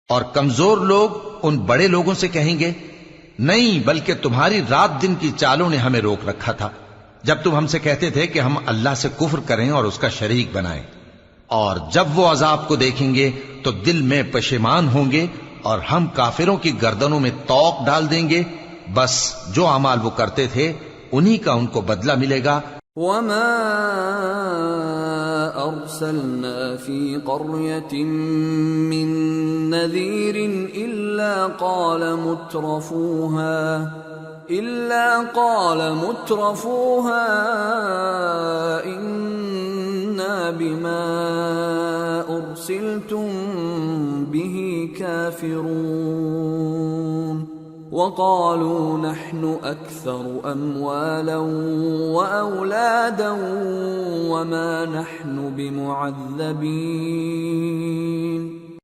اور کمزور لوگ ان بڑے لوگوں سے کہیں گے نہیں، بلکہ تمہاری رات دن کی چالوں نے ہمیں روک رکھا تھا جب تم ہم سے کہتے تھے کہ ہم اللہ سے کفر کریں اور اس کا شریک بنائیں، اور جب وہ عذاب کو دیکھیں گے تو دل میں پشیمان ہوں گے اور ہم کافروں کی گردنوں میں طوق ڈال دیں گے۔ بس جو اعمال وہ کرتے تھے انہی کا ان کو بدلہ ملے گا۔ وَمَا أَرْسَلْنَا فِي قَرْيَةٍ مِّن نَّذِيرٍ إِلَّا قال مترفوها إنا بما أرسلتم به كافرون وقالوا نحن أكثر أموالا وأولادا وما نحن بمعذبين۔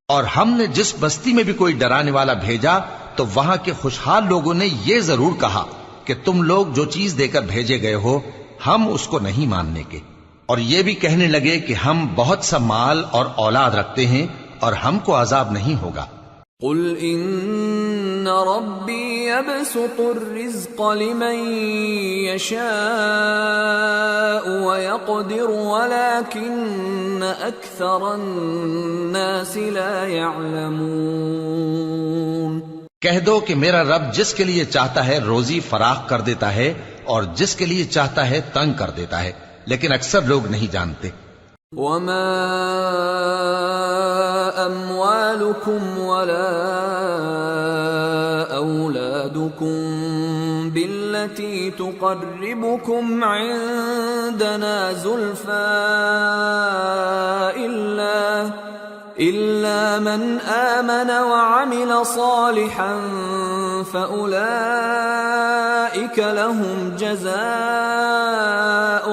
اور ہم نے جس بستی میں بھی کوئی ڈرانے والا بھیجا تو وہاں کے خوشحال لوگوں نے یہ ضرور کہا کہ تم لوگ جو چیز دے کر بھیجے گئے ہو ہم اس کو نہیں ماننے کے، اور یہ بھی کہنے لگے کہ ہم بہت سا مال اور اولاد رکھتے ہیں اور ہم کو عذاب نہیں ہوگا۔ قل ان ربی یبسط الرزق لمن یشاء ویقدر ولكن اکثر الناس لا يعلمون۔ کہہ دو کہ میرا رب جس کے لیے چاہتا ہے روزی فراخ کر دیتا ہے اور جس کے لیے چاہتا ہے تنگ کر دیتا ہے، لیکن اکثر لوگ نہیں جانتے۔ وما اموالكم ولا اولادكم بالتي تقربكم عندنا زلفى إلا من آمن وعمل صالحا فأولئك لهم جزاء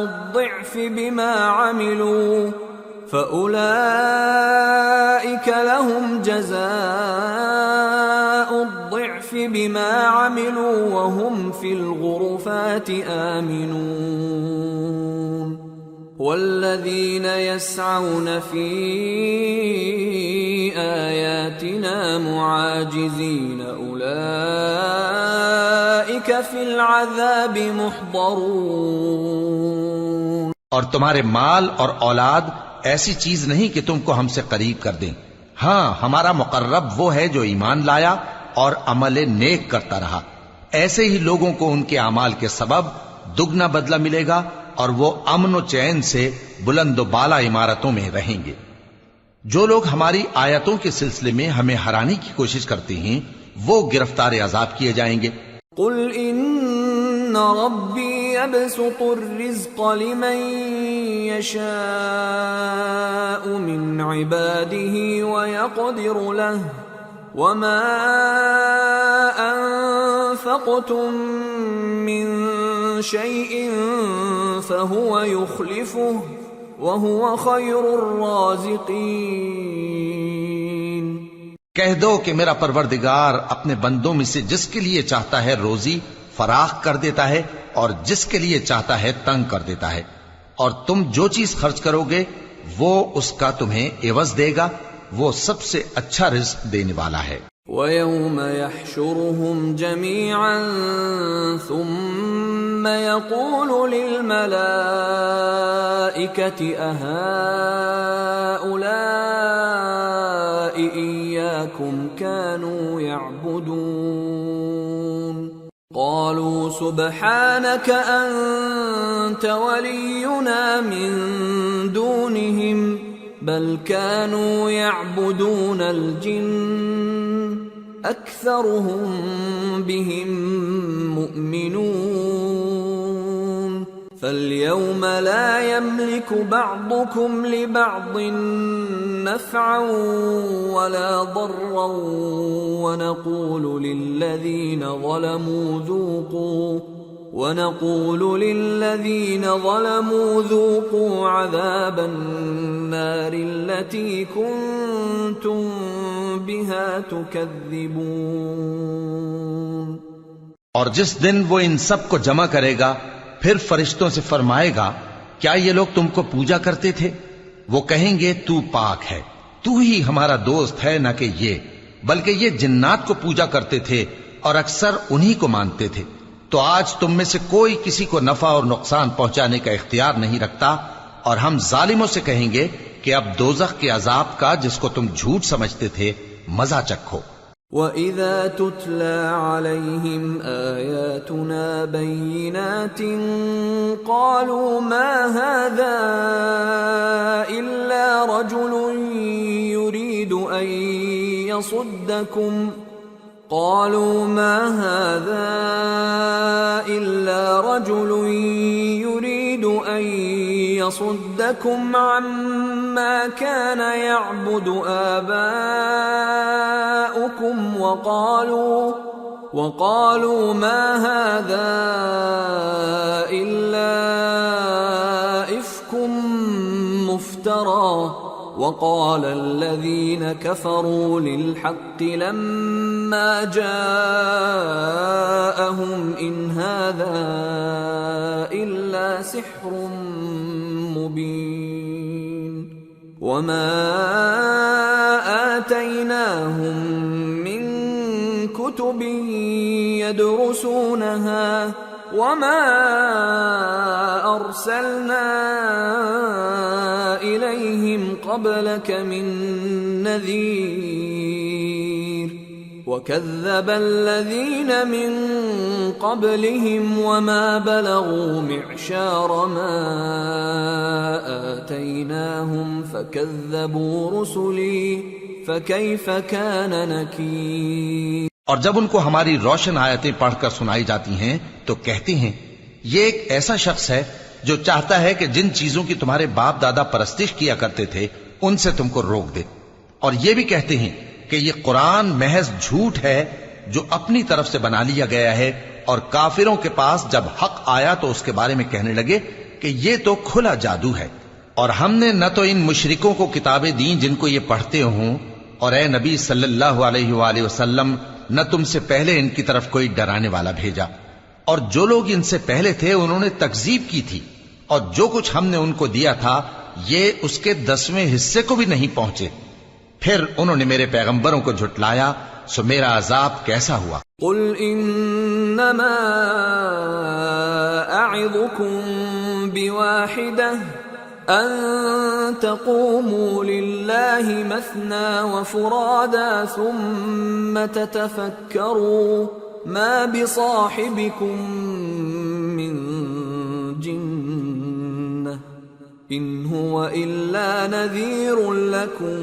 الضعف بما عملوا فأولئك لهم جزاء الضعف بما عملوا وهم في الغرفات آمنون والذين يسعون في آياتنا معاجزين أولئك في العذاب محضرون. اور تمہارے مال اور اولاد ایسی چیز نہیں کہ تم کو ہم سے قریب کر دیں. ہاں، ہمارا مقرب وہ ہے جو ایمان لایا اور عمل نیک کرتا رہا. ایسے ہی لوگوں کو ان کے اعمال کے سبب دگنا بدلہ ملے گا اور وہ امن و چین سے بلند و بالا عمارتوں میں رہیں گے. جو لوگ ہماری آیتوں کے سلسلے میں ہمیں ہرانے کی کوشش کرتے ہیں وہ گرفتار عذاب کیے جائیں گے. قل ان ربی یبسط الرزق لمن یشاء من عباده ویقدر له وما انفقتم من شيء فهو يخلفه وهو خير الرازقين. کہہ دو کہ میرا پروردگار اپنے بندوں میں سے جس کے لیے چاہتا ہے روزی فراخ کر دیتا ہے اور جس کے لیے چاہتا ہے تنگ کر دیتا ہے، اور تم جو چیز خرچ کرو گے وہ اس کا تمہیں عوض دے گا، وہ سب سے اچھا رزق دینے والا ہے. وَيَوْمَ يَحْشُرُهُمْ جَمِيعًا ثُمَّ يَقُولُ لِلْمَلَائِكَةِ أَهَؤُلَاءِ إِيَّاكُمْ كَانُوا يَعْبُدُونَ قَالُوا سُبْحَانَكَ أَنْتَ وَلِيُّنَا مِنْ دُونِهِمْ بل كانوا يعبدون الجن أكثرهم بهم مؤمنون فاليوم لا يملك بعضكم لبعض نفعا ولا ضرا ونقول للذين ظلموا ذوقوا عذاب النار التي كنتم بها تكذبون. اور جس دن وہ ان سب کو جمع کرے گا پھر فرشتوں سے فرمائے گا کیا یہ لوگ تم کو پوجا کرتے تھے؟ وہ کہیں گے تو پاک ہے، تو ہی ہمارا دوست ہے، نہ کہ یہ، بلکہ یہ جنات کو پوجا کرتے تھے اور اکثر انہی کو مانتے تھے. تو آج تم میں سے کوئی کسی کو نفع اور نقصان پہنچانے کا اختیار نہیں رکھتا، اور ہم ظالموں سے کہیں گے کہ اب دوزخ کے عذاب کا جس کو تم جھوٹ سمجھتے تھے مزہ چکھو. وَإِذَا تُتْلَى عَلَيْهِمْ آيَاتُنَا بَيِّنَاتٍ قَالُوا مَا هَذَا إِلَّا رَجُلٌ يُرِيدُ أَن يَصُدَّكُمْ عما كان يعبد آباؤكم وقالوا ما هذا إلا إفك مفترى وقال الذين كفروا للحق لما جاءهم إن هذا إلا سحر مبين وما آتيناهم من كتب يدرسونها وما أرسلنا إليهم قبلك من نذير وكذب الذين من قبلهم وما بلغوا معشار ما آتيناهم فكذبوا رسلي فكيف كان نكير. اور جب ان کو ہماری روشن آیتیں پڑھ کر سنائی جاتی ہیں تو کہتے ہیں یہ ایک ایسا شخص ہے جو چاہتا ہے کہ جن چیزوں کی تمہارے باپ دادا پرستش کیا کرتے تھے ان سے تم کو روک دے، اور یہ بھی کہتے ہیں کہ یہ قرآن محض جھوٹ ہے جو اپنی طرف سے بنا لیا گیا ہے، اور کافروں کے پاس جب حق آیا تو اس کے بارے میں کہنے لگے کہ یہ تو کھلا جادو ہے. اور ہم نے نہ تو ان مشرکوں کو کتابیں دیں جن کو یہ پڑھتے ہوں، اور اے نبی صلی اللہ علیہ وآلہ وسلم نہ تم سے پہلے ان کی طرف کوئی ڈرانے والا بھیجا، اور جو لوگ ان سے پہلے تھے انہوں نے تکذیب کی تھی، اور جو کچھ ہم نے ان کو دیا تھا یہ اس کے 10ویں حصے کو بھی نہیں پہنچے۔ پھر انہوں نے میرے پیغمبروں کو جھٹلایا، سو میرا عذاب کیسا ہوا۔ قل انما اعظكم بواحدة ان تقوموا لله مثنى وفرادا ثم تتفكروا ما بصاحبكم من جنة ان هو الا نذير لكم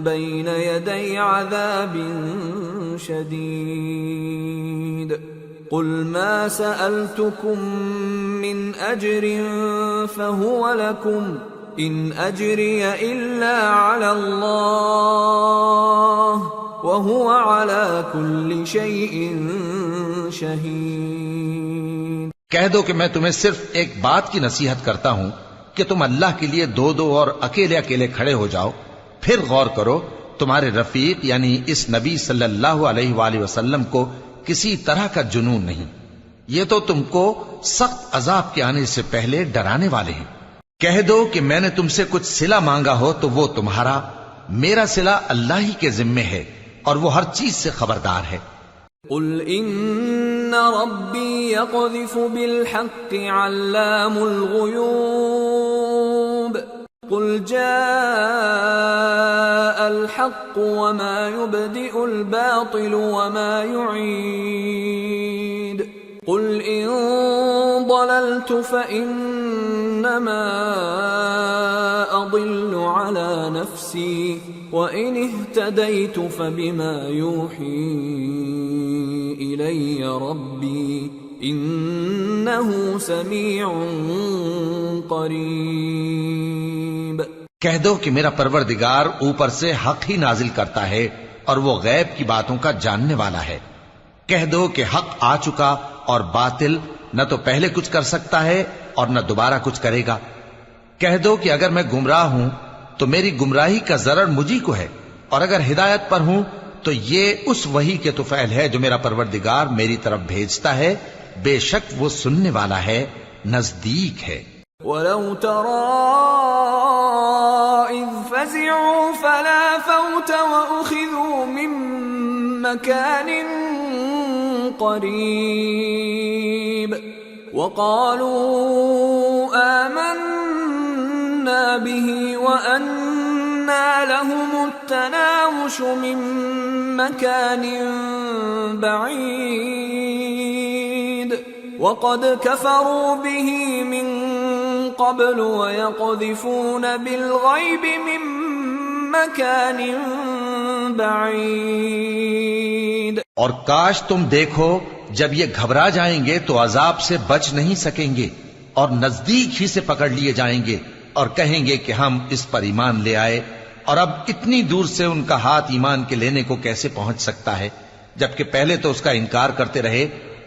بين يدي عذاب شديد قل ما سألتكم من أجر فهو لكم إن أجري إلا على الله وهو على كل شيء شهيد۔ کہہ دو کہ میں تمہیں صرف ایک بات کی نصیحت کرتا ہوں کہ تم اللہ کے لیے دو دو اور اکیلے اکیلے کھڑے ہو جاؤ، پھر غور کرو تمہارے رفیق یعنی اس نبی صلی اللہ علیہ وآلہ وسلم کو کسی طرح کا جنون نہیں، یہ تو تم کو سخت عذاب کے آنے سے پہلے ڈرانے والے ہیں۔ کہہ دو کہ میں نے تم سے کچھ صلہ مانگا ہو تو وہ تمہارا، میرا صلہ اللہ ہی کے ذمے ہے اور وہ ہر چیز سے خبردار ہے۔ قل ان ربی یقذف بالحق علام الغیوب قل جاء الحق وما يبدئ الباطل وما يعيد قل ان ضللت فإنما أضل على نفسي وإن اهتديت فبما يوحي إلي ربي إنه سميع قریب۔ کہہ دو کہ میرا پروردگار اوپر سے حق ہی نازل کرتا ہے اور وہ غیب کی باتوں کا جاننے والا ہے۔ کہہ دو کہ حق آ چکا اور باطل نہ تو پہلے کچھ کر سکتا ہے اور نہ دوبارہ کچھ کرے گا۔ کہہ دو کہ اگر میں گمراہ ہوں تو میری گمراہی کا ضرر مجھی کو ہے، اور اگر ہدایت پر ہوں تو یہ اس وحی کے طفیل ہے جو میرا پروردگار میری طرف بھیجتا ہے، بے شک وہ سننے والا ہے، نزدیک ہے۔ وَلَوْ تَرَىٰ إِذْ فَزِعُوا فَلَا فَوْتَ وَأُخِذُوا مِن مَّكَانٍ قَرِيبٍ وَقَالُوا آمَنَّا بِهِ وَأَنَّىٰ لَهُمُ التَّنَاوُشُ مِن مَّكَانٍ بَعِيدٍ وَقَدْ كَفَرُوا بِهِ مِن قبل ويقذفون بالغيب من مكان بعيد۔ اور کاش تم دیکھو جب یہ گھبرا جائیں گے تو عذاب سے بچ نہیں سکیں گے اور نزدیک ہی سے پکڑ لیے جائیں گے اور کہیں گے کہ ہم اس پر ایمان لے آئے، اور اب اتنی دور سے ان کا ہاتھ ایمان کے لینے کو کیسے پہنچ سکتا ہے، جبکہ پہلے تو اس کا انکار کرتے رہے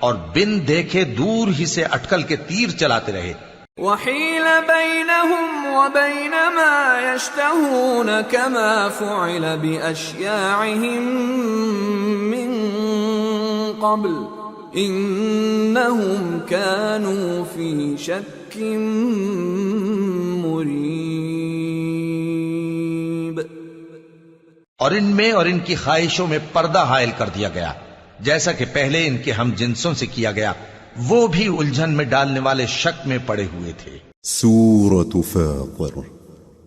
اور بن دیکھے دور ہی سے اٹکل کے تیر چلاتے رہے۔ وحيل بينهم وبين ما يشتهون كما فعل بأشياعهم من قبل إنهم كانوا في شك مريب۔ اور ان میں اور ان کی خواہشوں میں پردہ حائل کر دیا گیا، جیسا کہ پہلے ان کے ہم جنسوں سے کیا گیا، وہ بھی الجھن میں ڈالنے والے شک میں پڑے ہوئے تھے۔ سورة فاطر۔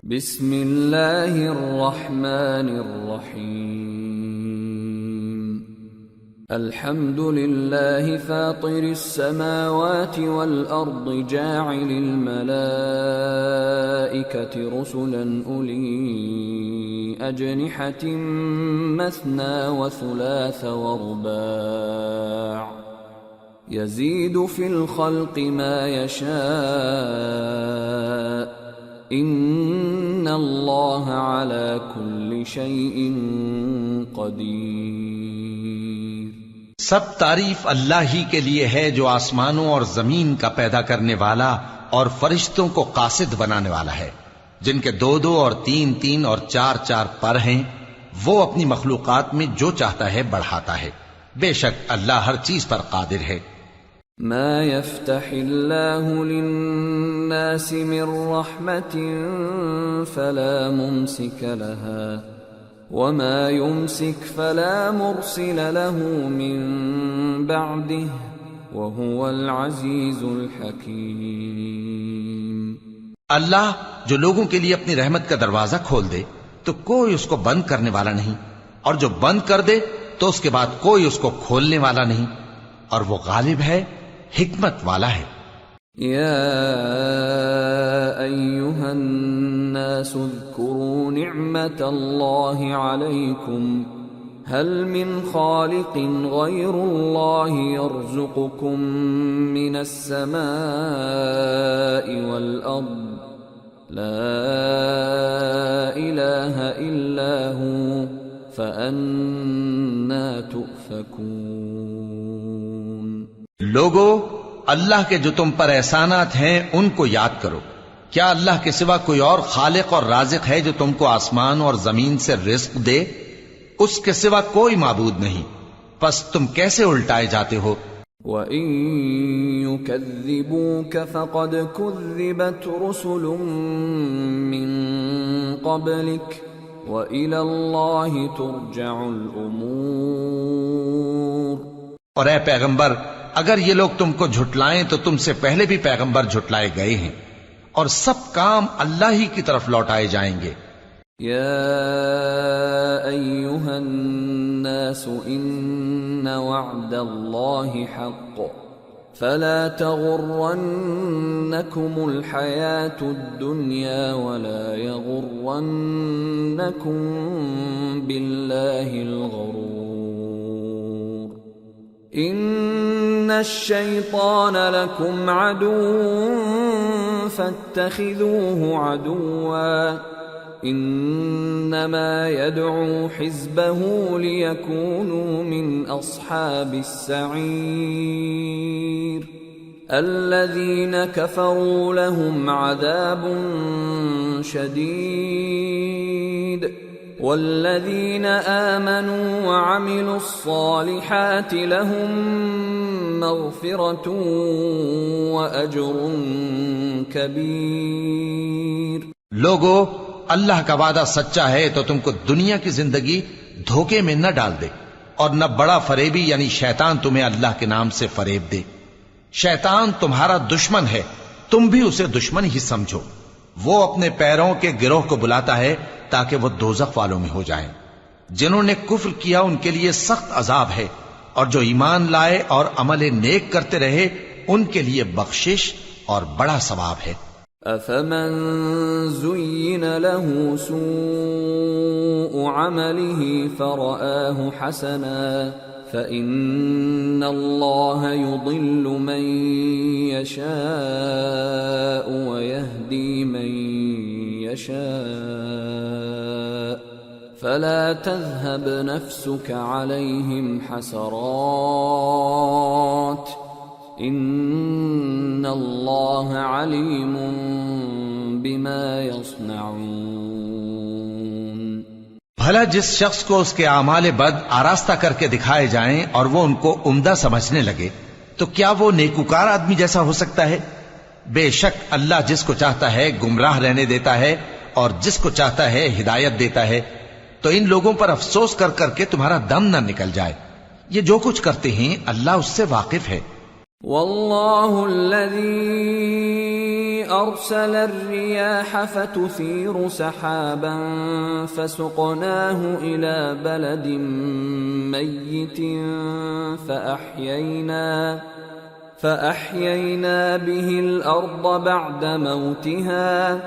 بسم اللہ الرحمن الرحیم۔ الحمد للہ فاطر السماوات والارض جاعل الملائکة رسلا اولی اجنحة مثنى وثلاث ورباع يزيد في الخلق ما يشاء إن الله على كل شيء قدير۔ سب تعریف اللہ ہی کے لیے ہے جو آسمانوں اور زمین کا پیدا کرنے والا اور فرشتوں کو قاصد بنانے والا ہے۔ جن کے 2 2 اور 3 3 اور 4 4 پر ہیں، وہ اپنی مخلوقات میں جو چاہتا ہے بڑھاتا ہے، بے شک اللہ ہر چیز پر قادر ہے۔ ما يفتح الله للناس من رحمة فلا ممسك لها وما يمسك فلا مرسل له من بعده وهو العزيز الحكيم۔ اللہ جو لوگوں کے لیے اپنی رحمت کا دروازہ کھول دے تو کوئی اس کو بند کرنے والا نہیں، اور جو بند کر دے تو اس کے بعد کوئی اس کو کھولنے والا نہیں، اور وہ غالب ہے، حکمت والا ہے۔ يا أيها الناس اذكروا نعمة الله عليكم هل من خالق غير الله يرزقكم من السماء والأرض لا إله إلا هو فأنا تؤفكون۔ لوگو، اللہ کے جو تم پر احسانات ہیں ان کو یاد کرو۔ کیا اللہ کے سوا کوئی اور خالق اور رازق ہے جو تم کو آسمان اور زمین سے رزق دے؟ اس کے سوا کوئی معبود نہیں، پس تم کیسے الٹائے جاتے ہو؟ وَإِن يُكَذِّبُوكَ فَقَدْ كُذِّبَتْ رُسُلٌ مِّن قَبْلِكَ وَإِلَى اللَّهِ تُرْجَعُ الْأُمُورُ۔ اور اے پیغمبر، اگر یہ لوگ تم کو جھٹلائیں تو تم سے پہلے بھی پیغمبر جھٹلائے گئے ہیں، اور سب کام اللہ ہی کی طرف لوٹائے جائیں گے۔ یا ایھا الناس ان وعد اللہ حق فلا تغرنکم الحیاة الدنیا ولا یغرنکم باللہ الغرور۔ ان الشیطان لکم عدو فاتخذوه عدوا انما يدعو حزبه ليكونوا من اصحاب السعير الذين كفروا لهم عذاب شديد والذين آمنوا وعملوا الصالحات لهم مغفرة وأجر كبير۔ لوگو، اللہ کا وعدہ سچا ہے تو تم کو دنیا کی زندگی دھوکے میں نہ ڈال دے، اور نہ بڑا فریبی یعنی شیطان تمہیں اللہ کے نام سے فریب دے۔ شیطان تمہارا دشمن ہے، تم بھی اسے دشمن ہی سمجھو۔ وہ اپنے پیروں کے گروہ کو بلاتا ہے تاکہ وہ دوزخ والوں میں ہو جائیں۔ جنہوں نے کفر کیا ان کے لیے سخت عذاب ہے، اور جو ایمان لائے اور عمل نیک کرتے رہے ان کے لیے بخشش اور بڑا ثواب ہے۔ أفمن زين له سوء عمله فرآه حسنا فإن الله يضل من يشاء ويهدي من يشاء فلا تذهب نفسك عليهم حسرات ان اللہ علیم بما یصنعون۔ بھلا جس شخص کو اس کے اعمال بد آراستہ کر کے دکھائے جائیں اور وہ ان کو عمدہ سمجھنے لگے تو کیا وہ نیکوکار آدمی جیسا ہو سکتا ہے؟ بے شک اللہ جس کو چاہتا ہے گمراہ رہنے دیتا ہے اور جس کو چاہتا ہے ہدایت دیتا ہے۔ تو ان لوگوں پر افسوس کر کر کے تمہارا دم نہ نکل جائے، یہ جو کچھ کرتے ہیں اللہ اس سے واقف ہے۔ واللہ الذی ارسل الرياح فتثير سحابا فسقناه الى بلد ميت فأحيينا به الارض بعد موتها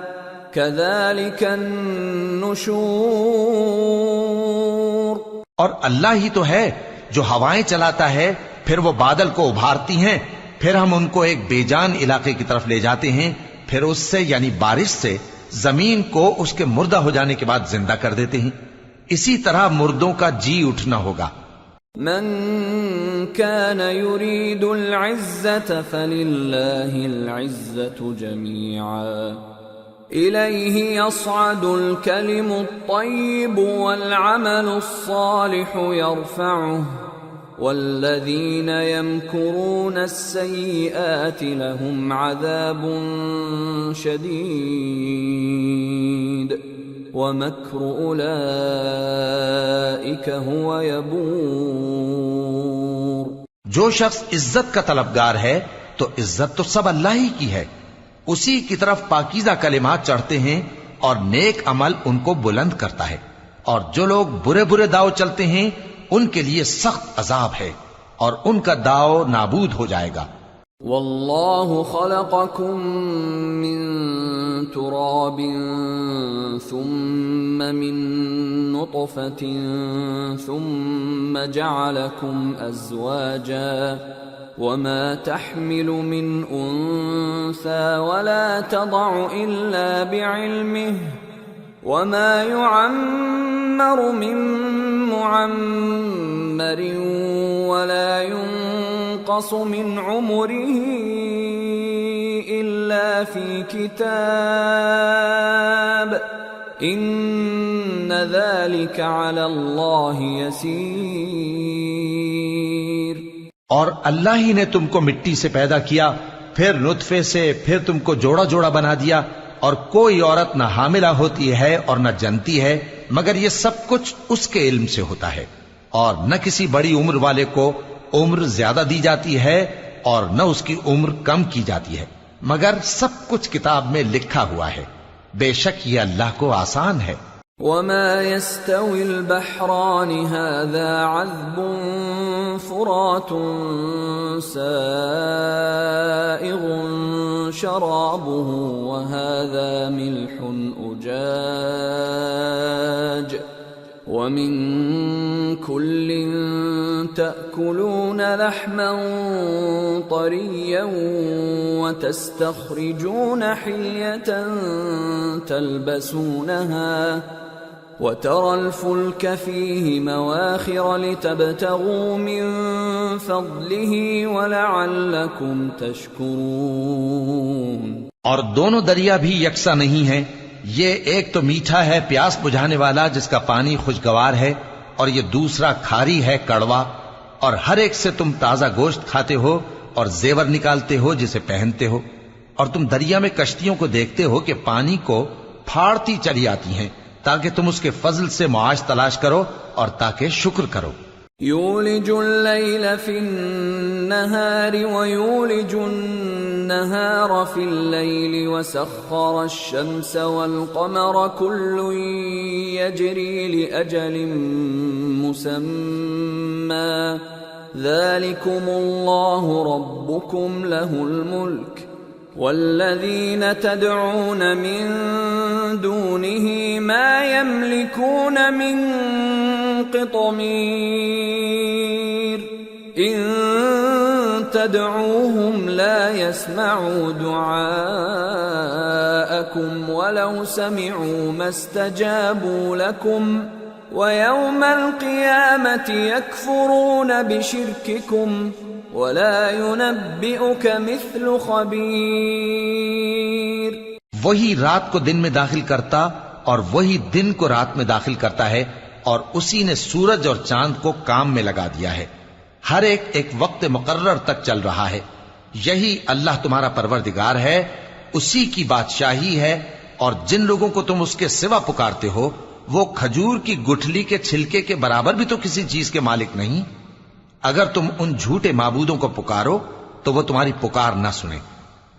كذلك النشور۔ اور اللہ ہی تو ہے جو ہوائیں چلاتا ہے، پھر وہ بادل کو ابھارتی ہیں، پھر ہم ان کو ایک بے جان علاقے کی طرف لے جاتے ہیں، پھر اس سے یعنی بارش سے زمین کو اس کے مردہ ہو جانے کے بعد زندہ کر دیتے ہیں۔ اسی طرح مردوں کا جی اٹھنا ہوگا۔ من كان يريد العزة فلله العزة جميعا إليه يصعد الكلم الطيب والعمل الصالح يرفعه والذين يمكرون السيئات لهم عذاب شديد ومكر أولئك هو يبور۔ جو شخص عزت کا طلبگار ہے تو عزت تو سب اللہ ہی کی ہے، اسی کی طرف پاکیزہ کلمات چڑھتے ہیں اور نیک عمل ان کو بلند کرتا ہے، اور جو لوگ برے برے داؤ چلتے ہیں ان کے لیے سخت عذاب ہے اور ان کا داؤ نابود ہو جائے گا۔ واللہ خلقکم من تراب ثم من نطفة ثم جعلکم ازواجا وما تحمل من انثى ولا تضع الا بعلمه وما يعمر من معمر ولا ينقص من عمره إلا في كتاب إن ذلك على الله يسير۔ اور اللہ ہی نے تم کو مٹی سے پیدا کیا، پھر نطفے سے، پھر تم کو جوڑا جوڑا بنا دیا، اور کوئی عورت نہ حاملہ ہوتی ہے اور نہ جنتی ہے مگر یہ سب کچھ اس کے علم سے ہوتا ہے، اور نہ کسی بڑی عمر والے کو عمر زیادہ دی جاتی ہے اور نہ اس کی عمر کم کی جاتی ہے، مگر سب کچھ کتاب میں لکھا ہوا ہے، بے شک یہ اللہ کو آسان ہے۔ وما يستوي البحران هذا عذب فرات سائغ شرابه وهذا ملح أجاج ومن كل تأكلون لحما طريا وتستخرجون حلية تلبسونها وترى الفلك فيه مواخر لتبتغوا من فضله ولعلكم تشكرون۔ اور دونوں دریا بھی یکساں نہیں ہیں، یہ ایک تو میٹھا ہے پیاس بجھانے والا جس کا پانی خوشگوار ہے، اور یہ دوسرا کھاری ہے کڑوا، اور ہر ایک سے تم تازہ گوشت کھاتے ہو اور زیور نکالتے ہو جسے پہنتے ہو، اور تم دریا میں کشتیوں کو دیکھتے ہو کہ پانی کو پھاڑتی چلی آتی ہیں تاکہ تم اس کے فضل سے معاش تلاش کرو اور تاکہ شکر کرو۔ یولج اللیل فی النہار ویولج النہار فی اللیل وسخر الشمس والقمر کل یجری لأجل مسمى ذلکم اللہ ربکم له الملک والذین تدعون من دونه ما يملكون من قطمیر ان تدعوهم لا يسمعوا دعاءكم ولو سمعوا ما استجابوا لكم ويوم القيامة يكفرون بشرككم ولا ينبئك مثل خبير۔ وہی رات کو دن میں داخل کرتا اور وہی دن کو رات میں داخل کرتا ہے، اور اسی نے سورج اور چاند کو کام میں لگا دیا ہے، ہر ایک ایک وقت مقرر تک چل رہا ہے۔ یہی اللہ تمہارا پروردگار ہے، اسی کی بادشاہی ہے، اور جن لوگوں کو تم اس کے سوا پکارتے ہو وہ کھجور کی گٹھلی کے چھلکے کے برابر بھی تو کسی چیز کے مالک نہیں۔ اگر تم ان جھوٹے معبودوں کو پکارو تو وہ تمہاری پکار نہ سنیں،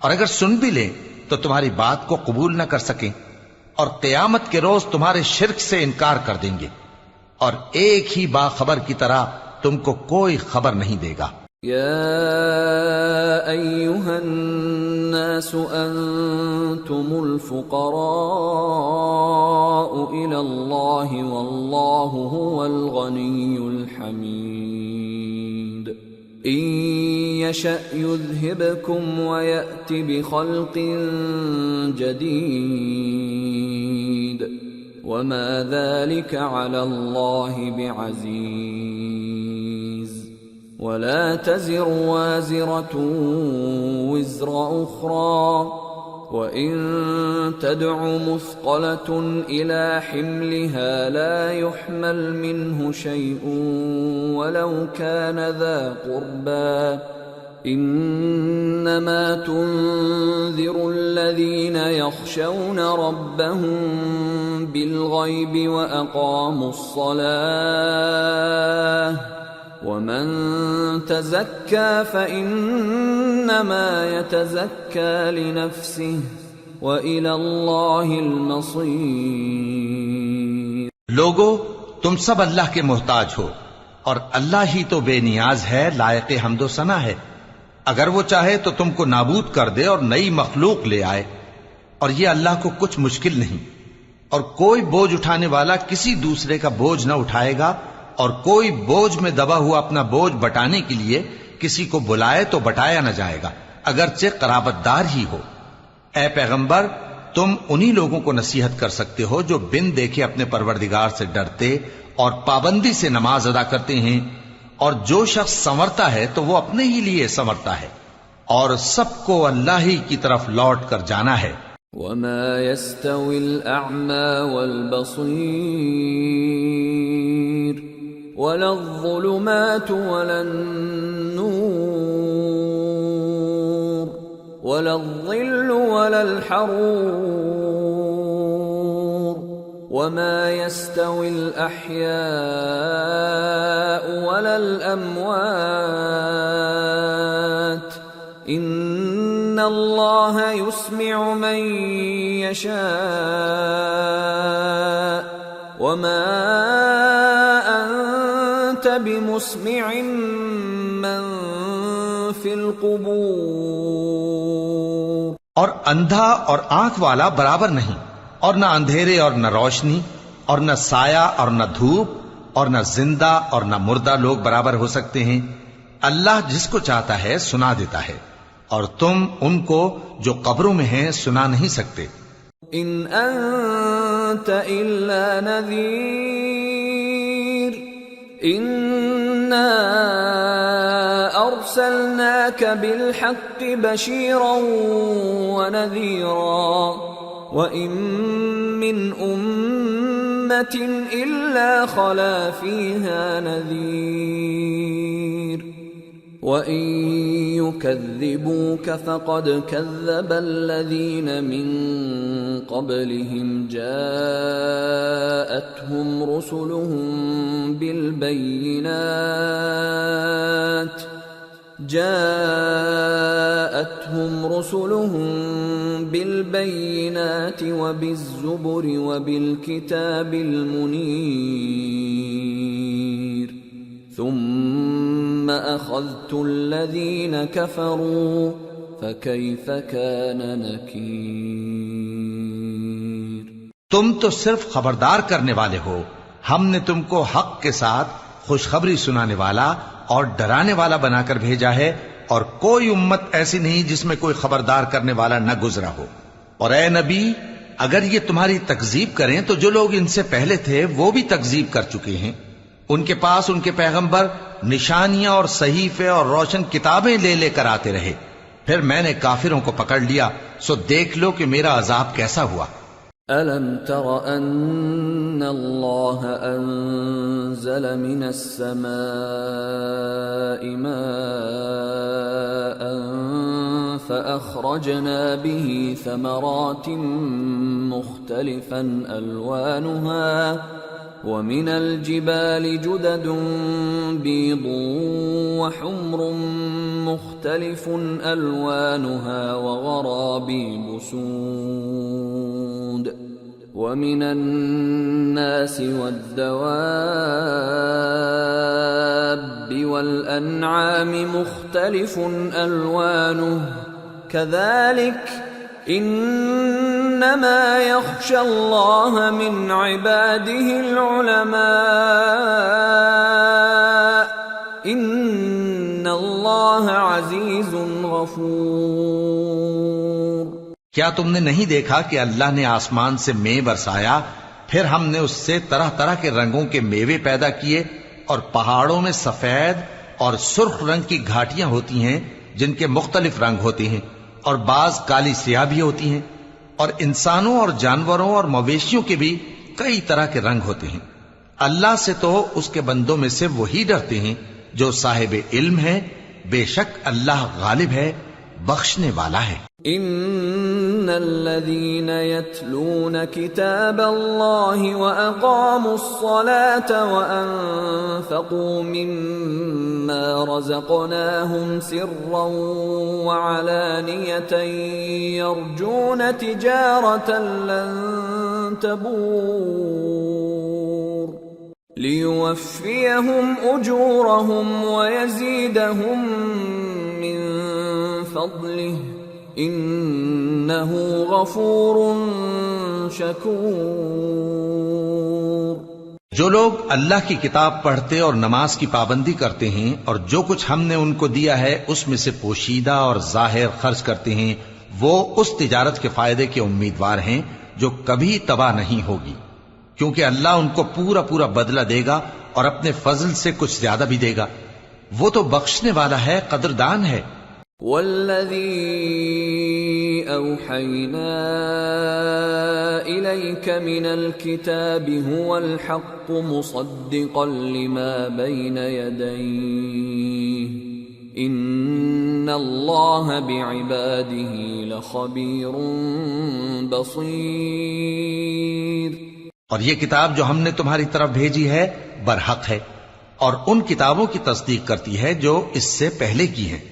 اور اگر سن بھی لیں تو تمہاری بات کو قبول نہ کر سکیں، اور قیامت کے روز تمہارے شرک سے انکار کر دیں گے، اور ایک ہی باخبر کی طرح تم کو کوئی خبر نہیں دے گا۔ یا ایھا الناس انتم الفقراء الی اللہ واللہ هو الغنی الحمید ان یشأ یذھبکم ویأت بخلق جدید وما ذلك على الله بعزيز ولا تزر وازرة وزر أخرى وَإِن تَدْعُ مُثْقَلَةٌ إِلَى حِمْلِهَا لَا يُحْمَلْ مِنْهُ شَيْءٌ وَلَوْ كَانَ ذَا قُرْبَى إِنَّمَا تُنذِرُ الَّذِينَ يَخْشَوْنَ رَبَّهُم بِالْغَيْبِ وَأَقَامُوا الصَّلَاةَ وَمَن تَزَكَّى فَإِنَّمَا يَتَزَكَّى لِنَفْسِهِ وَإِلَى اللَّهِ الْمَصِيرُ۔ لوگو، تم سب اللہ کے محتاج ہو، اور اللہ ہی تو بے نیاز ہے، لائق حمد و ثنا ہے۔ اگر وہ چاہے تو تم کو نابود کر دے اور نئی مخلوق لے آئے، اور یہ اللہ کو کچھ مشکل نہیں۔ اور کوئی بوجھ اٹھانے والا کسی دوسرے کا بوجھ نہ اٹھائے گا، اور کوئی بوجھ میں دبا ہوا اپنا بوجھ بٹانے کے لیے کسی کو بلائے تو بٹایا نہ جائے گا، اگرچہ قرابت دار ہی ہو۔ اے پیغمبر، تم انہی لوگوں کو نصیحت کر سکتے ہو جو بن دیکھے اپنے پروردگار سے ڈرتے اور پابندی سے نماز ادا کرتے ہیں، اور جو شخص سنورتا ہے تو وہ اپنے ہی لیے سنورتا ہے، اور سب کو اللہ ہی کی طرف لوٹ کر جانا ہے۔ وَمَا يَسْتَوِي الْأَعْمَى وَالْبَصِيرُ وَلَا الظُّلُمَاتُ وَلَا النُّورُ وَلَا الظِّلُّ وَلَا الْحَرُورُ وَمَا يَسْتَوِي الْأَحْيَاءُ وَلَا الْأَمْوَاتُ إِنَّ اللَّهَ يُسْمِعُ مَن يَشَاءُ وَمَا أَنتَ بِمُسْمِعٍ مَّن فِي الْقُبُورِ۔ اور اندھا اور آنکھ والا برابر نہیں، اور نہ اندھیرے اور نہ روشنی، اور نہ سایہ اور نہ دھوپ، اور نہ زندہ اور نہ مردہ لوگ برابر ہو سکتے ہیں۔ اللہ جس کو چاہتا ہے سنا دیتا ہے، اور تم ان کو جو قبروں میں ہیں سنا نہیں سکتے۔ ان انت الا نذیر انا ارسلناک بالحق بشیرا ونذیرا وَإِن مِّنْ أُمَّةٍ إِلَّا خَلَا فِيهَا نَذِيرٌ وَإِن يُكَذِّبُوكَ فَقَدْ كَذَّبَ الَّذِينَ مِن قَبْلِهِمْ جَاءَتْهُمْ رُسُلُهُم بالبينات وبالزبر وبالكتاب المنير ثم أخذت الذين كفروا فكيف كان نكير۔ تم تو صرف خبردار کرنے والے ہو، ہم نے تم کو حق کے ساتھ خوشخبری سنانے والا اور ڈرانے والا بنا کر بھیجا ہے، اور کوئی امت ایسی نہیں جس میں کوئی خبردار کرنے والا نہ گزرا ہو۔ اور اے نبی، اگر یہ تمہاری تکذیب کریں تو جو لوگ ان سے پہلے تھے وہ بھی تکذیب کر چکے ہیں۔ ان کے پاس ان کے پیغمبر نشانیاں اور صحیفے اور روشن کتابیں لے لے کر آتے رہے، پھر میں نے کافروں کو پکڑ لیا، سو دیکھ لو کہ میرا عذاب کیسا ہوا۔ أَلَمْ تَرَ أَنَّ اللَّهَ أَنزَلَ مِنَ السَّمَاءِ مَاءً فَأَخْرَجْنَا بِهِ ثَمَرَاتٍ مُخْتَلِفًا أَلْوَانُهَا وَمِنَ الْجِبَالِ جُدَدٌ بِيضٌ وَحُمْرٌ مُخْتَلِفٌ أَلْوَانُهَا وَغَرَابِيبُ سُودٌ وَمِنَ النَّاسِ وَالدَّوَابِّ وَالْأَنْعَامِ مُخْتَلِفٌ أَلْوَانُهُ كَذَلِكَ إِنَّمَا يَخْشَى اللَّهَ مِنْ عِبَادِهِ الْعُلَمَاءُ إِنَّ اللَّهَ عَزِيزٌ غَفُورٌ۔ کیا تم نے نہیں دیکھا کہ اللہ نے آسمان سے مے برسایا، پھر ہم نے اس سے طرح طرح کے رنگوں کے میوے پیدا کیے، اور پہاڑوں میں سفید اور سرخ رنگ کی گھاٹیاں ہوتی ہیں جن کے مختلف رنگ ہوتے ہیں، اور بعض کالی سیاہ بھی ہوتی ہیں، اور انسانوں اور جانوروں اور مویشیوں کے بھی کئی طرح کے رنگ ہوتے ہیں۔ اللہ سے تو اس کے بندوں میں سے وہی ڈرتے ہیں جو صاحب علم ہے، بے شک اللہ غالب ہے، بخشنے والا ہے۔ ان الذين يتلون كتاب الله واقاموا الصلاه وانفقوا مما رزقناهم سرا وعلانيه يرجون تجاره لن تبور ليوفيهم اجورهم ويزيدهم من فضله انہ غفور شکور۔ جو لوگ اللہ کی کتاب پڑھتے اور نماز کی پابندی کرتے ہیں اور جو کچھ ہم نے ان کو دیا ہے اس میں سے پوشیدہ اور ظاہر خرچ کرتے ہیں، وہ اس تجارت کے فائدے کے امیدوار ہیں جو کبھی تباہ نہیں ہوگی، کیونکہ اللہ ان کو پورا پورا بدلہ دے گا اور اپنے فضل سے کچھ زیادہ بھی دے گا، وہ تو بخشنے والا ہے، قدردان ہے۔ والذی اوحینا الیک من الکتاب هو الحق مصدقا لما بین یدیہ ان اللہ بعباده لخبیر بصیر۔ اور یہ کتاب جو ہم نے تمہاری طرف بھیجی ہے برحق ہے، اور ان کتابوں کی تصدیق کرتی ہے جو اس سے پہلے کی ہیں،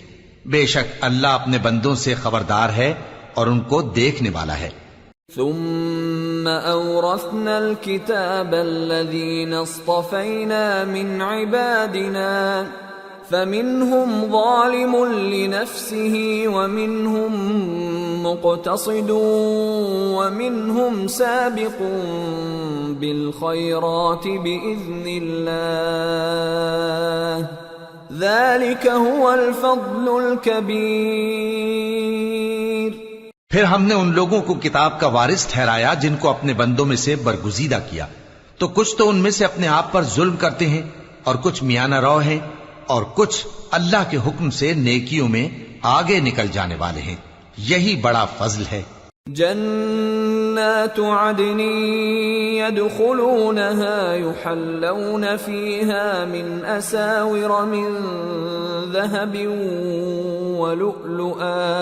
بے شک اللہ اپنے بندوں سے خبردار ہے اور ان کو دیکھنے والا ہے۔ ثم اورثنا الكتاب الذين اصطفينا من عبادنا فمنهم ظالم لنفسه ومنهم مقتصد ومنهم سابق بالخيرات بإذن الله ذلك هو الفضل الكبير۔ پھر ہم نے ان لوگوں کو کتاب کا وارث ٹھہرایا جن کو اپنے بندوں میں سے برگزیدہ کیا، تو کچھ تو ان میں سے اپنے آپ پر ظلم کرتے ہیں اور کچھ میانہ رو ہیں اور کچھ اللہ کے حکم سے نیکیوں میں آگے نکل جانے والے ہیں، یہی بڑا فضل ہے۔ جنات عدن يدخلونها يحلون فيها من أساور من ذهب ولؤلؤا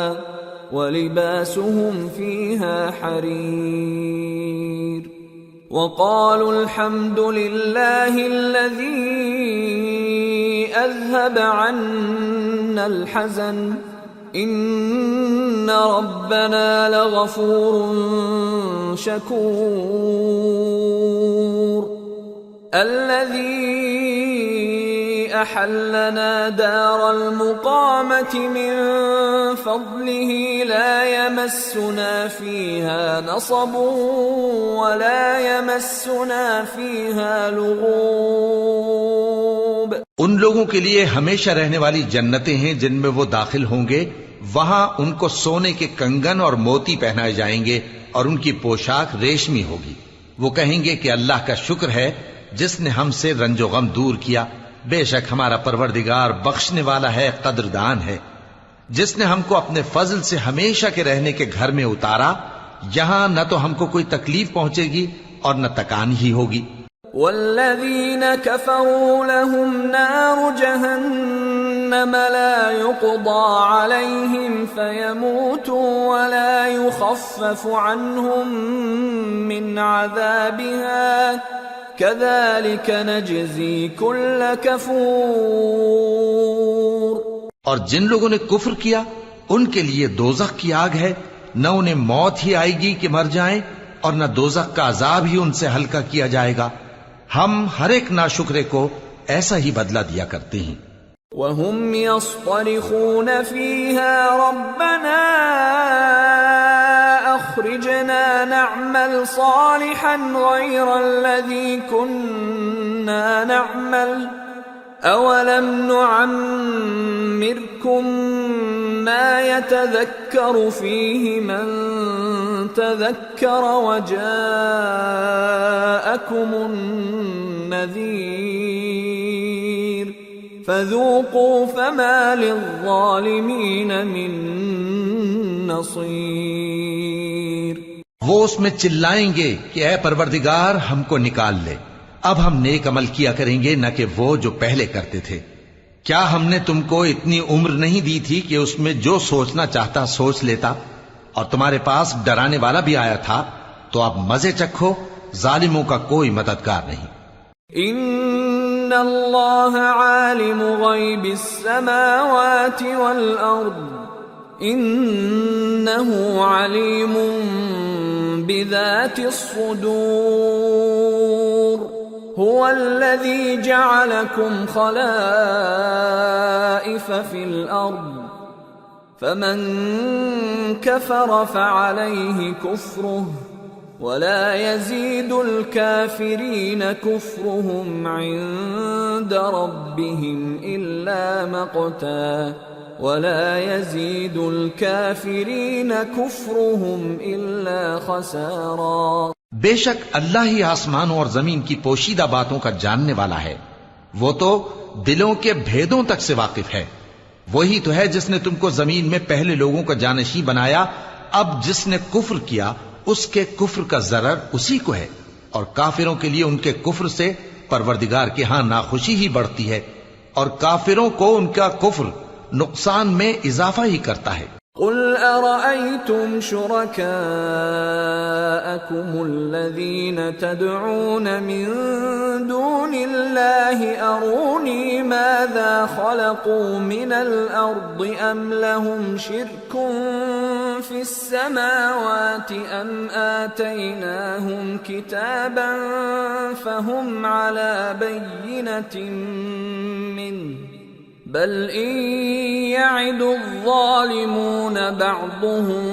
ولباسهم فيها حرير وقالوا الحمد لله الذي أذهب عنا الحزن ان ربنا لغفور شکور۔ الذي احلنا دار المقامة من فضله لا يمسنا فيها نصب ولا يمسنا فيها لغوب۔ ان لوگوں کے لیے ہمیشہ رہنے والی جنتیں ہیں جن میں وہ داخل ہوں گے، وہاں ان کو سونے کے کنگن اور موتی پہنائے جائیں گے اور ان کی پوشاک ریشمی ہوگی۔ وہ کہیں گے کہ اللہ کا شکر ہے جس نے ہم سے رنج و غم دور کیا، بے شک ہمارا پروردگار بخشنے والا ہے، قدردان ہے، جس نے ہم کو اپنے فضل سے ہمیشہ کے رہنے کے گھر میں اتارا، یہاں نہ تو ہم کو کوئی تکلیف پہنچے گی اور نہ تکان ہی ہوگی۔ والذین کفروا لهم نار جہنم لا يقضى عليهم فيموتوا ولا يخفف عنهم من عذابها كذلك نجزي كل كفور۔ اور جن لوگوں نے کفر کیا ان کے لیے دوزخ کی آگ ہے، نہ انہیں موت ہی آئے گی کہ مر جائیں اور نہ دوزخ کا عذاب ہی ان سے ہلکا کیا جائے گا، ہم ہر ایک ناشکرے کو ایسا ہی بدلہ دیا کرتے ہیں۔ وَهُمْ يَصْطَرِخُونَ فِيهَا رَبَّنَا أَخْرِجْنَا نَعْمَلْ صَالِحًا غَيْرَ الَّذِي كُنَّا نَعْمَلُ أَوَلَمْ نُعَمِّرْكُمْ مَا يَتَذَكَّرُ فِيهِ مَن تَذَكَّرَ وَجَاءَكُمُ النَّذِيرُ فَذُوقُوا فَمَا لِلظَّالِمِينَ مِن نصير. وہ اس میں چلائیں گے کہ اے پروردگار ہم کو نکال لے. اب ہم نیک عمل کیا کریں گے نہ کہ وہ جو پہلے کرتے تھے. کیا ہم نے تم کو اتنی عمر نہیں دی تھی کہ اس میں جو سوچنا چاہتا سوچ لیتا؟ اور تمہارے پاس ڈرانے والا بھی آیا تھا. تو اب مزے چکھو، ظالموں کا کوئی مددگار نہیں. ان اللہ عالم غیب السماوات والارض انہ علیم بذات الصدور. هو الذي جعلكم خلائف في الأرض فمن كفر فعليه كفره ولا يزيد الكافرين كفرهم عند ربهم إلا مقتا ولا يزيد الكافرين كفرهم إلا خسارا. بے شک اللہ ہی آسمانوں اور زمین کی پوشیدہ باتوں کا جاننے والا ہے. وہ تو دلوں کے بھیدوں تک سے واقف ہے. وہی تو ہے جس نے تم کو زمین میں پہلے لوگوں کا جانشین بنایا. اب جس نے کفر کیا اس کے کفر کا ضرر اسی کو ہے، اور کافروں کے لیے ان کے کفر سے پروردگار کے ہاں ناخوشی ہی بڑھتی ہے، اور کافروں کو ان کا کفر نقصان میں اضافہ ہی کرتا ہے. قل أرأيتم شركاءكم الذين تدعون من دون الله أروني ماذا خلقوا من الأرض أم لهم شرك في السماوات أم آتيناهم كتابا فهم على بينة منه بل إن يعد الظالمون بعضهم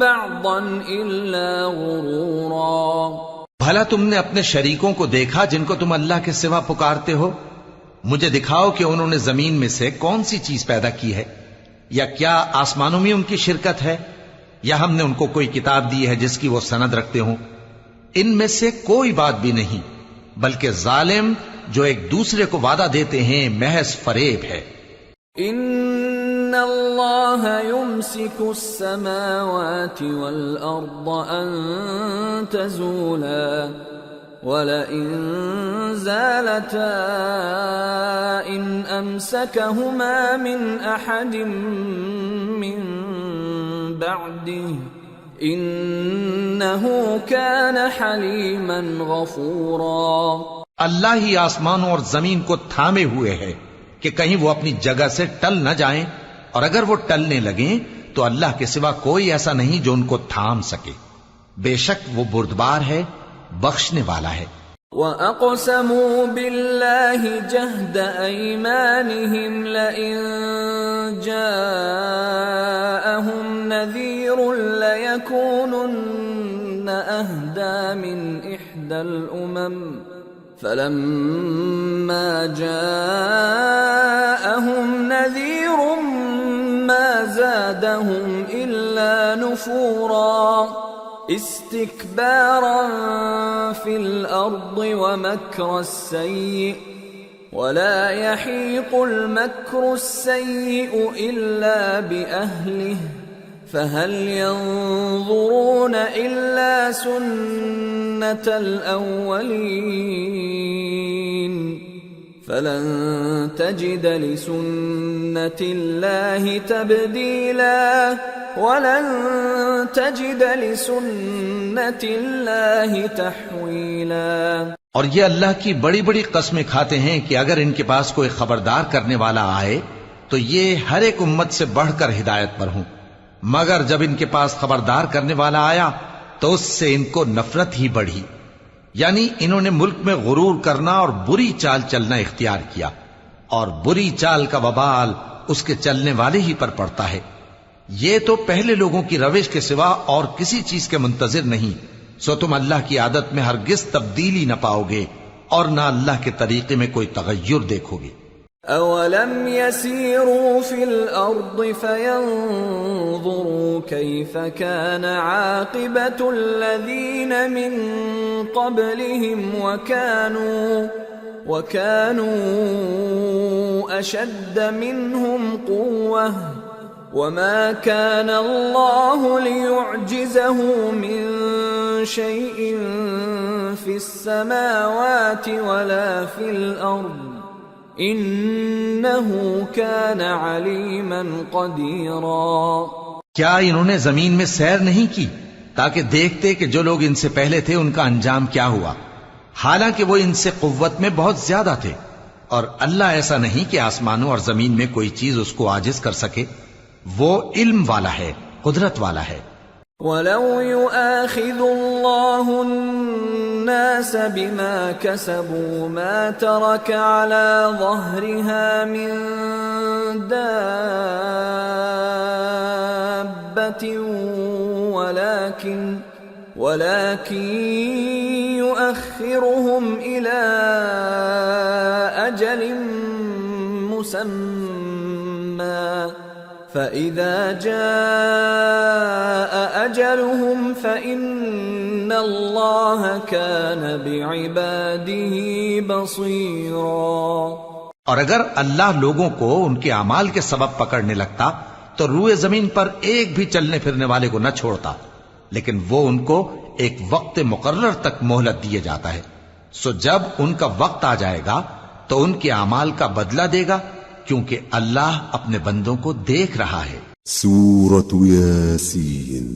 بعضا إلا غرورا. بھلا تم نے اپنے شریکوں کو دیکھا جن کو تم اللہ کے سوا پکارتے ہو؟ مجھے دکھاؤ کہ انہوں نے زمین میں سے کون سی چیز پیدا کی ہے، یا کیا آسمانوں میں ان کی شرکت ہے، یا ہم نے ان کو کوئی کتاب دی ہے جس کی وہ سند رکھتے ہوں. ان میں سے کوئی بات بھی نہیں، بلکہ ظالم جو ایک دوسرے کو وعدہ دیتے ہیں محض فریب ہے. ان اللہ یمسک السماوات والارض ان تزولا ولئن زالتا ان امسکہما من احد من بعده انہ کان حلیما غفورا. اللہ ہی آسمانوں اور زمین کو تھامے ہوئے ہے کہ کہیں وہ اپنی جگہ سے ٹل نہ جائیں، اور اگر وہ ٹلنے لگیں تو اللہ کے سوا کوئی ایسا نہیں جو ان کو تھام سکے. بے شک وہ بردبار ہے، بخشنے والا ہے. وَأَقْسَمُوا بِاللَّهِ جَهْدَ أَيْمَانِهِمْ لَئِن جَاءَهُمْ نَذِيرٌ لَيَكُونُنَّ أَهْدَى مِنْ إِحْدَى الْأُمَمِ فَلَمَّا جَاءَهُمْ نَذِيرٌ مَا زَادَهُمْ إِلَّا نُفُورًا اسْتِكْبَارًا فِي الْأَرْضِ وَمَكْرَ السَّيِّئِ وَلَا يَحِيقُ الْمَكْرُ السَّيِّئُ إِلَّا بِأَهْلِهِ فَهَلْ يَنظُرُونَ إِلَّا سُنَّةَ الْأَوَّلِينَ فَلَن تَجِدَ لِسُنَّةِ اللَّهِ تَبْدِيلًا وَلَن تَجِدَ لِسُنَّةِ اللَّهِ تَحْوِيلًا. اور یہ اللہ کی بڑی بڑی قسمیں کھاتے ہیں کہ اگر ان کے پاس کوئی خبردار کرنے والا آئے تو یہ ہر ایک امت سے بڑھ کر ہدایت پر ہوں، مگر جب ان کے پاس خبردار کرنے والا آیا تو اس سے ان کو نفرت ہی بڑھی. یعنی انہوں نے ملک میں غرور کرنا اور بری چال چلنا اختیار کیا، اور بری چال کا وبال اس کے چلنے والے ہی پر پڑتا ہے. یہ تو پہلے لوگوں کی روش کے سوا اور کسی چیز کے منتظر نہیں، سو تم اللہ کی عادت میں ہرگز تبدیلی نہ پاؤ گے اور نہ اللہ کے طریقے میں کوئی تغیر دیکھو گے. اولم يسيروا في الارض فينظروا كيف كان عاقبة الذين من قبلهم وكانوا اشد منهم قوة وما كان الله ليعجزه من شيء في السماوات ولا في الأرض إنه كان عليما قديرا۔ کیا انہوں نے زمین میں سیر نہیں کی تاکہ دیکھتے کہ جو لوگ ان سے پہلے تھے ان کا انجام کیا ہوا، حالانکہ وہ ان سے قوت میں بہت زیادہ تھے، اور اللہ ایسا نہیں کہ آسمانوں اور زمین میں کوئی چیز اس کو عاجز کر سکے، وہ علم والا ہے، قدرت والا ہے۔ وَلَوْ يُؤَاخِذُ اللَّهُ النَّاسَ بِمَا كَسَبُوا مَا تَرَكَ عَلَى ظَهْرِهَا مِن دَابَّةٍ وَلَكِنْ يُؤَخِّرُهُمْ إِلَى أَجَلٍ مُّسَمًّى فَإِذَا جَاءَ أَجَلُهُمْ فَإِنَّ اللَّهَ كَانَ بِعِبَادِهِ بَصِيرًا۔ اور اگر اللہ لوگوں کو ان کے اعمال کے سبب پکڑنے لگتا تو روئے زمین پر ایک بھی چلنے پھرنے والے کو نہ چھوڑتا، لیکن وہ ان کو ایک وقت مقرر تک مہلت دیے جاتا ہے، سو جب ان کا وقت آ جائے گا تو ان کے اعمال کا بدلہ دے گا، کیونکہ اللہ اپنے بندوں کو دیکھ رہا ہے۔ سورة ياسين۔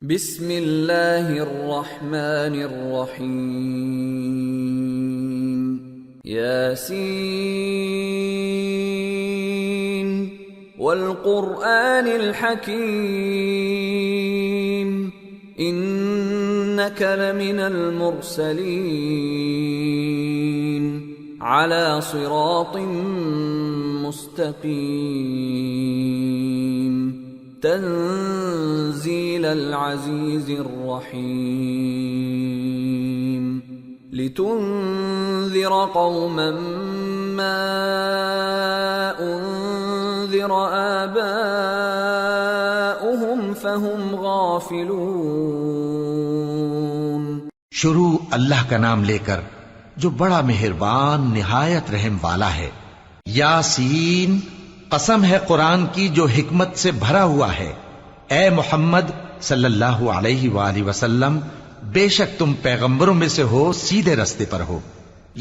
بسم اللہ الرحمن الرحیم۔ یاسین والقرآن الحکیم انک لمن المرسلین على صراط مستقیم تنزیل العزیز الرحیم لتنذر قوما ما انذر آباؤهم فهم غافلون۔ شروع اللہ کا نام لے کر جو بڑا مہربان نہایت رحم والا ہے۔ یاسین، قسم ہے قرآن کی جو حکمت سے بھرا ہوا ہے۔ اے محمد صلی اللہ علیہ وآلہ وسلم، بے شک تم پیغمبروں میں سے ہو، سیدھے رستے پر ہو۔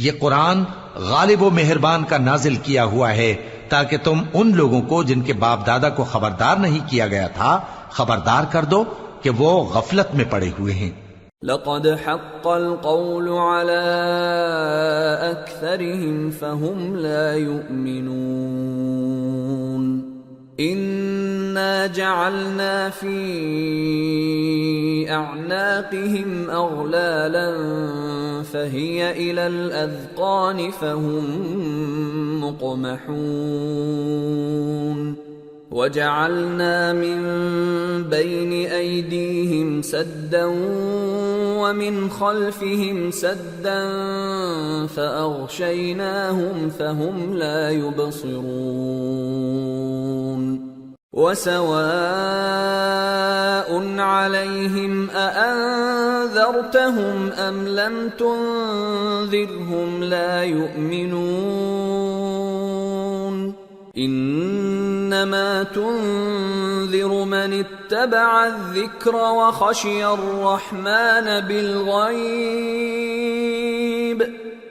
یہ قرآن غالب و مہربان کا نازل کیا ہوا ہے تاکہ تم ان لوگوں کو جن کے باپ دادا کو خبردار نہیں کیا گیا تھا خبردار کر دو کہ وہ غفلت میں پڑے ہوئے ہیں۔ لقد حق القول على أكثرهم فهم لا يؤمنون إنا جعلنا في أعناقهم أغلالا فهي إلى الأذقان فهم مقمحون وَجَعَلْنَا مِن بَيْنِ أَيْدِيهِمْ سَدًّا وَمِنْ خَلْفِهِمْ سَدًّا فَأَغْشَيْنَاهُمْ فَهُمْ لَا يُبْصِرُونَ وَسَوَاءٌ عَلَيْهِمْ أَأَنذَرْتَهُمْ أَمْ لَمْ تُنذِرْهُمْ لَا يُؤْمِنُونَ انما تنذر من اتبع الذکر وخشی الرحمن بالغیب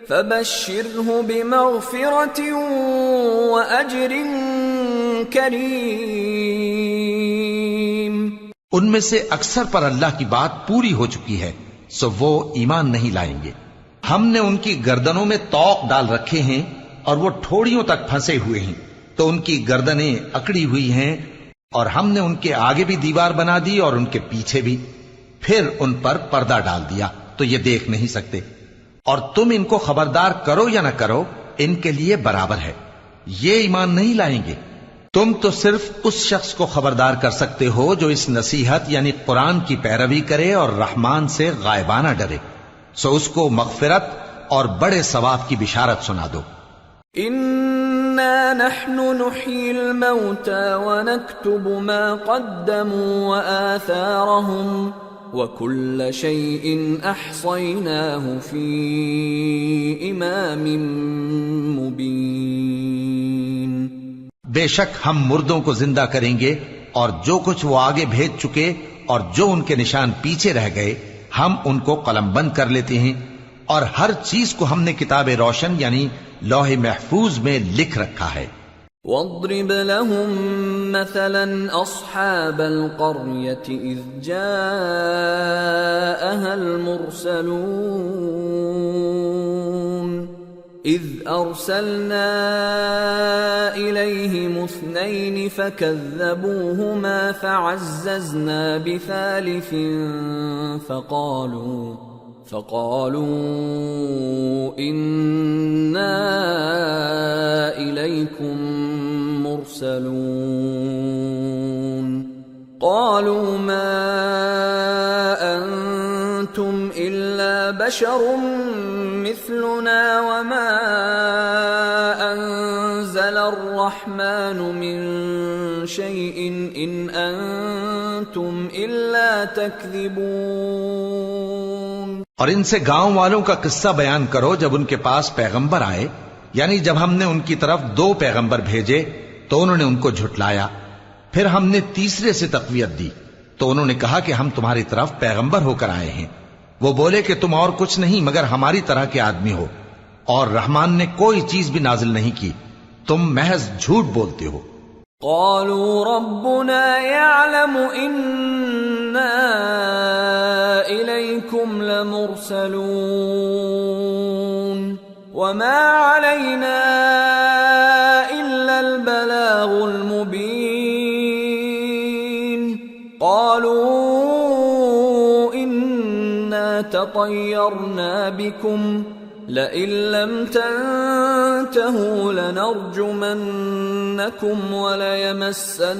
فبشره بمغفرة واجر کریم۔ ان میں سے اکثر پر اللہ کی بات پوری ہو چکی ہے سو وہ ایمان نہیں لائیں گے۔ ہم نے ان کی گردنوں میں طوق ڈال رکھے ہیں اور وہ ٹھوڑیوں تک پھنسے ہوئے ہیں تو ان کی گردنیں اکڑی ہوئی ہیں، اور ہم نے ان کے آگے بھی دیوار بنا دی اور ان کے پیچھے بھی، پھر ان پر پردہ ڈال دیا تو یہ دیکھ نہیں سکتے، اور تم ان کو خبردار کرو یا نہ کرو ان کے لیے برابر ہے، یہ ایمان نہیں لائیں گے۔ تم تو صرف اس شخص کو خبردار کر سکتے ہو جو اس نصیحت یعنی قرآن کی پیروی کرے اور رحمان سے غائبانہ ڈرے، سو اس کو مغفرت اور بڑے ثواب کی بشارت سنا دو۔ إِنَّا نَحْنُ نُحْيِي الْمَوْتَى وَنَكْتُبُ مَا قَدَّمُوا وَآثَارَهُمْ وَكُلَّ شَيْءٍ أَحْصَيْنَاهُ فِي إِمَامٍ مُبِينٍ۔ بے شک ہم مردوں کو زندہ کریں گے اور جو کچھ وہ آگے بھیج چکے اور جو ان کے نشان پیچھے رہ گئے ہم ان کو قلم بند کر لیتے ہیں، اور ہر چیز کو ہم نے کتاب روشن یعنی لوح محفوظ میں لکھ رکھا ہے۔ وَاضْرِبْ لَهُم مَّثَلًا أَصْحَابَ الْقَرْيَةِ إِذْ جَاءَهَا الْمُرْسَلُونَ إِذْ أَرْسَلْنَا إِلَيْهِمُ اثْنَيْنِ فَكَذَّبُوهُمَا فَعَزَّزْنَا بِثَالِثٍ فقالوا إنا إليكم مرسلون قالوا ما أنتم إلا بشر مثلنا وما أنزل الرحمن من شيء إن أنتم إلا تكذبون۔ اور ان سے گاؤں والوں کا قصہ بیان کرو جب ان کے پاس پیغمبر آئے، یعنی جب ہم نے ان کی طرف 2 پیغمبر بھیجے تو انہوں نے ان کو جھٹلایا، پھر ہم نے تیسرے سے تقویت دی تو انہوں نے کہا کہ ہم تمہاری طرف پیغمبر ہو کر آئے ہیں۔ وہ بولے کہ تم اور کچھ نہیں مگر ہماری طرح کے آدمی ہو، اور رحمان نے کوئی چیز بھی نازل نہیں کی، تم محض جھوٹ بولتے ہو۔ قالوا ربنا يعلم إنا إليكم لمرسلون وما علينا إلا البلاغ المبين قالوا إنا تطيرنا بكم لئن لم تنتهوا لنرجمنكم وليمسنكم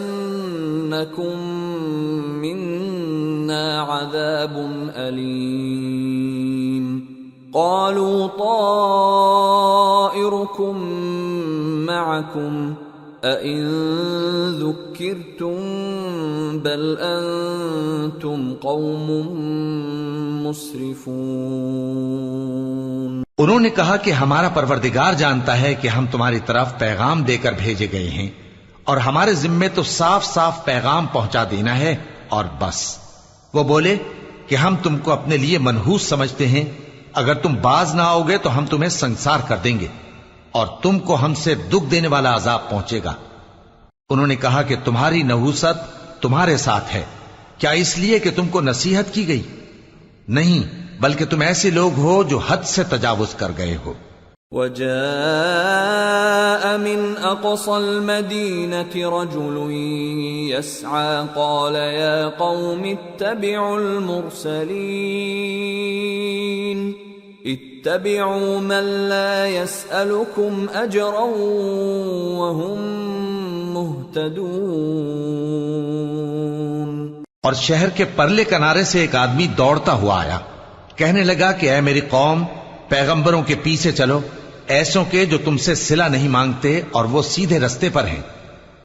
منا عذاب أليم قالوا طائركم معكم أئن ذكرتم بل أنتم قوم مسرفون۔ انہوں نے کہا کہ ہمارا پروردگار جانتا ہے کہ ہم تمہاری طرف پیغام دے کر بھیجے گئے ہیں، اور ہمارے ذمے تو صاف صاف پیغام پہنچا دینا ہے اور بس۔ وہ بولے کہ ہم تم کو اپنے لیے منحوس سمجھتے ہیں، اگر تم باز نہ آؤ گے تو ہم تمہیں سنسار کر دیں گے اور تم کو ہم سے دکھ دینے والا عذاب پہنچے گا۔ انہوں نے کہا کہ تمہاری نحوست تمہارے ساتھ ہے، کیا اس لیے کہ تم کو نصیحت کی گئی؟ نہیں، بلکہ تم ایسے لوگ ہو جو حد سے تجاوز کر گئے ہو۔ وجاء من أقصى المدينة رجل يسعى قال يا قوم اتبعوا المرسلين اتبعوا من لا يسألكم أجرا وهم مهتدون۔ اور شہر کے پرلے کنارے سے ایک آدمی دوڑتا ہوا آیا، کہنے لگا کہ اے میری قوم، پیغمبروں کے پیچھے چلو، ایسوں کے جو تم سے صلہ نہیں مانگتے اور وہ سیدھے رستے پر ہیں۔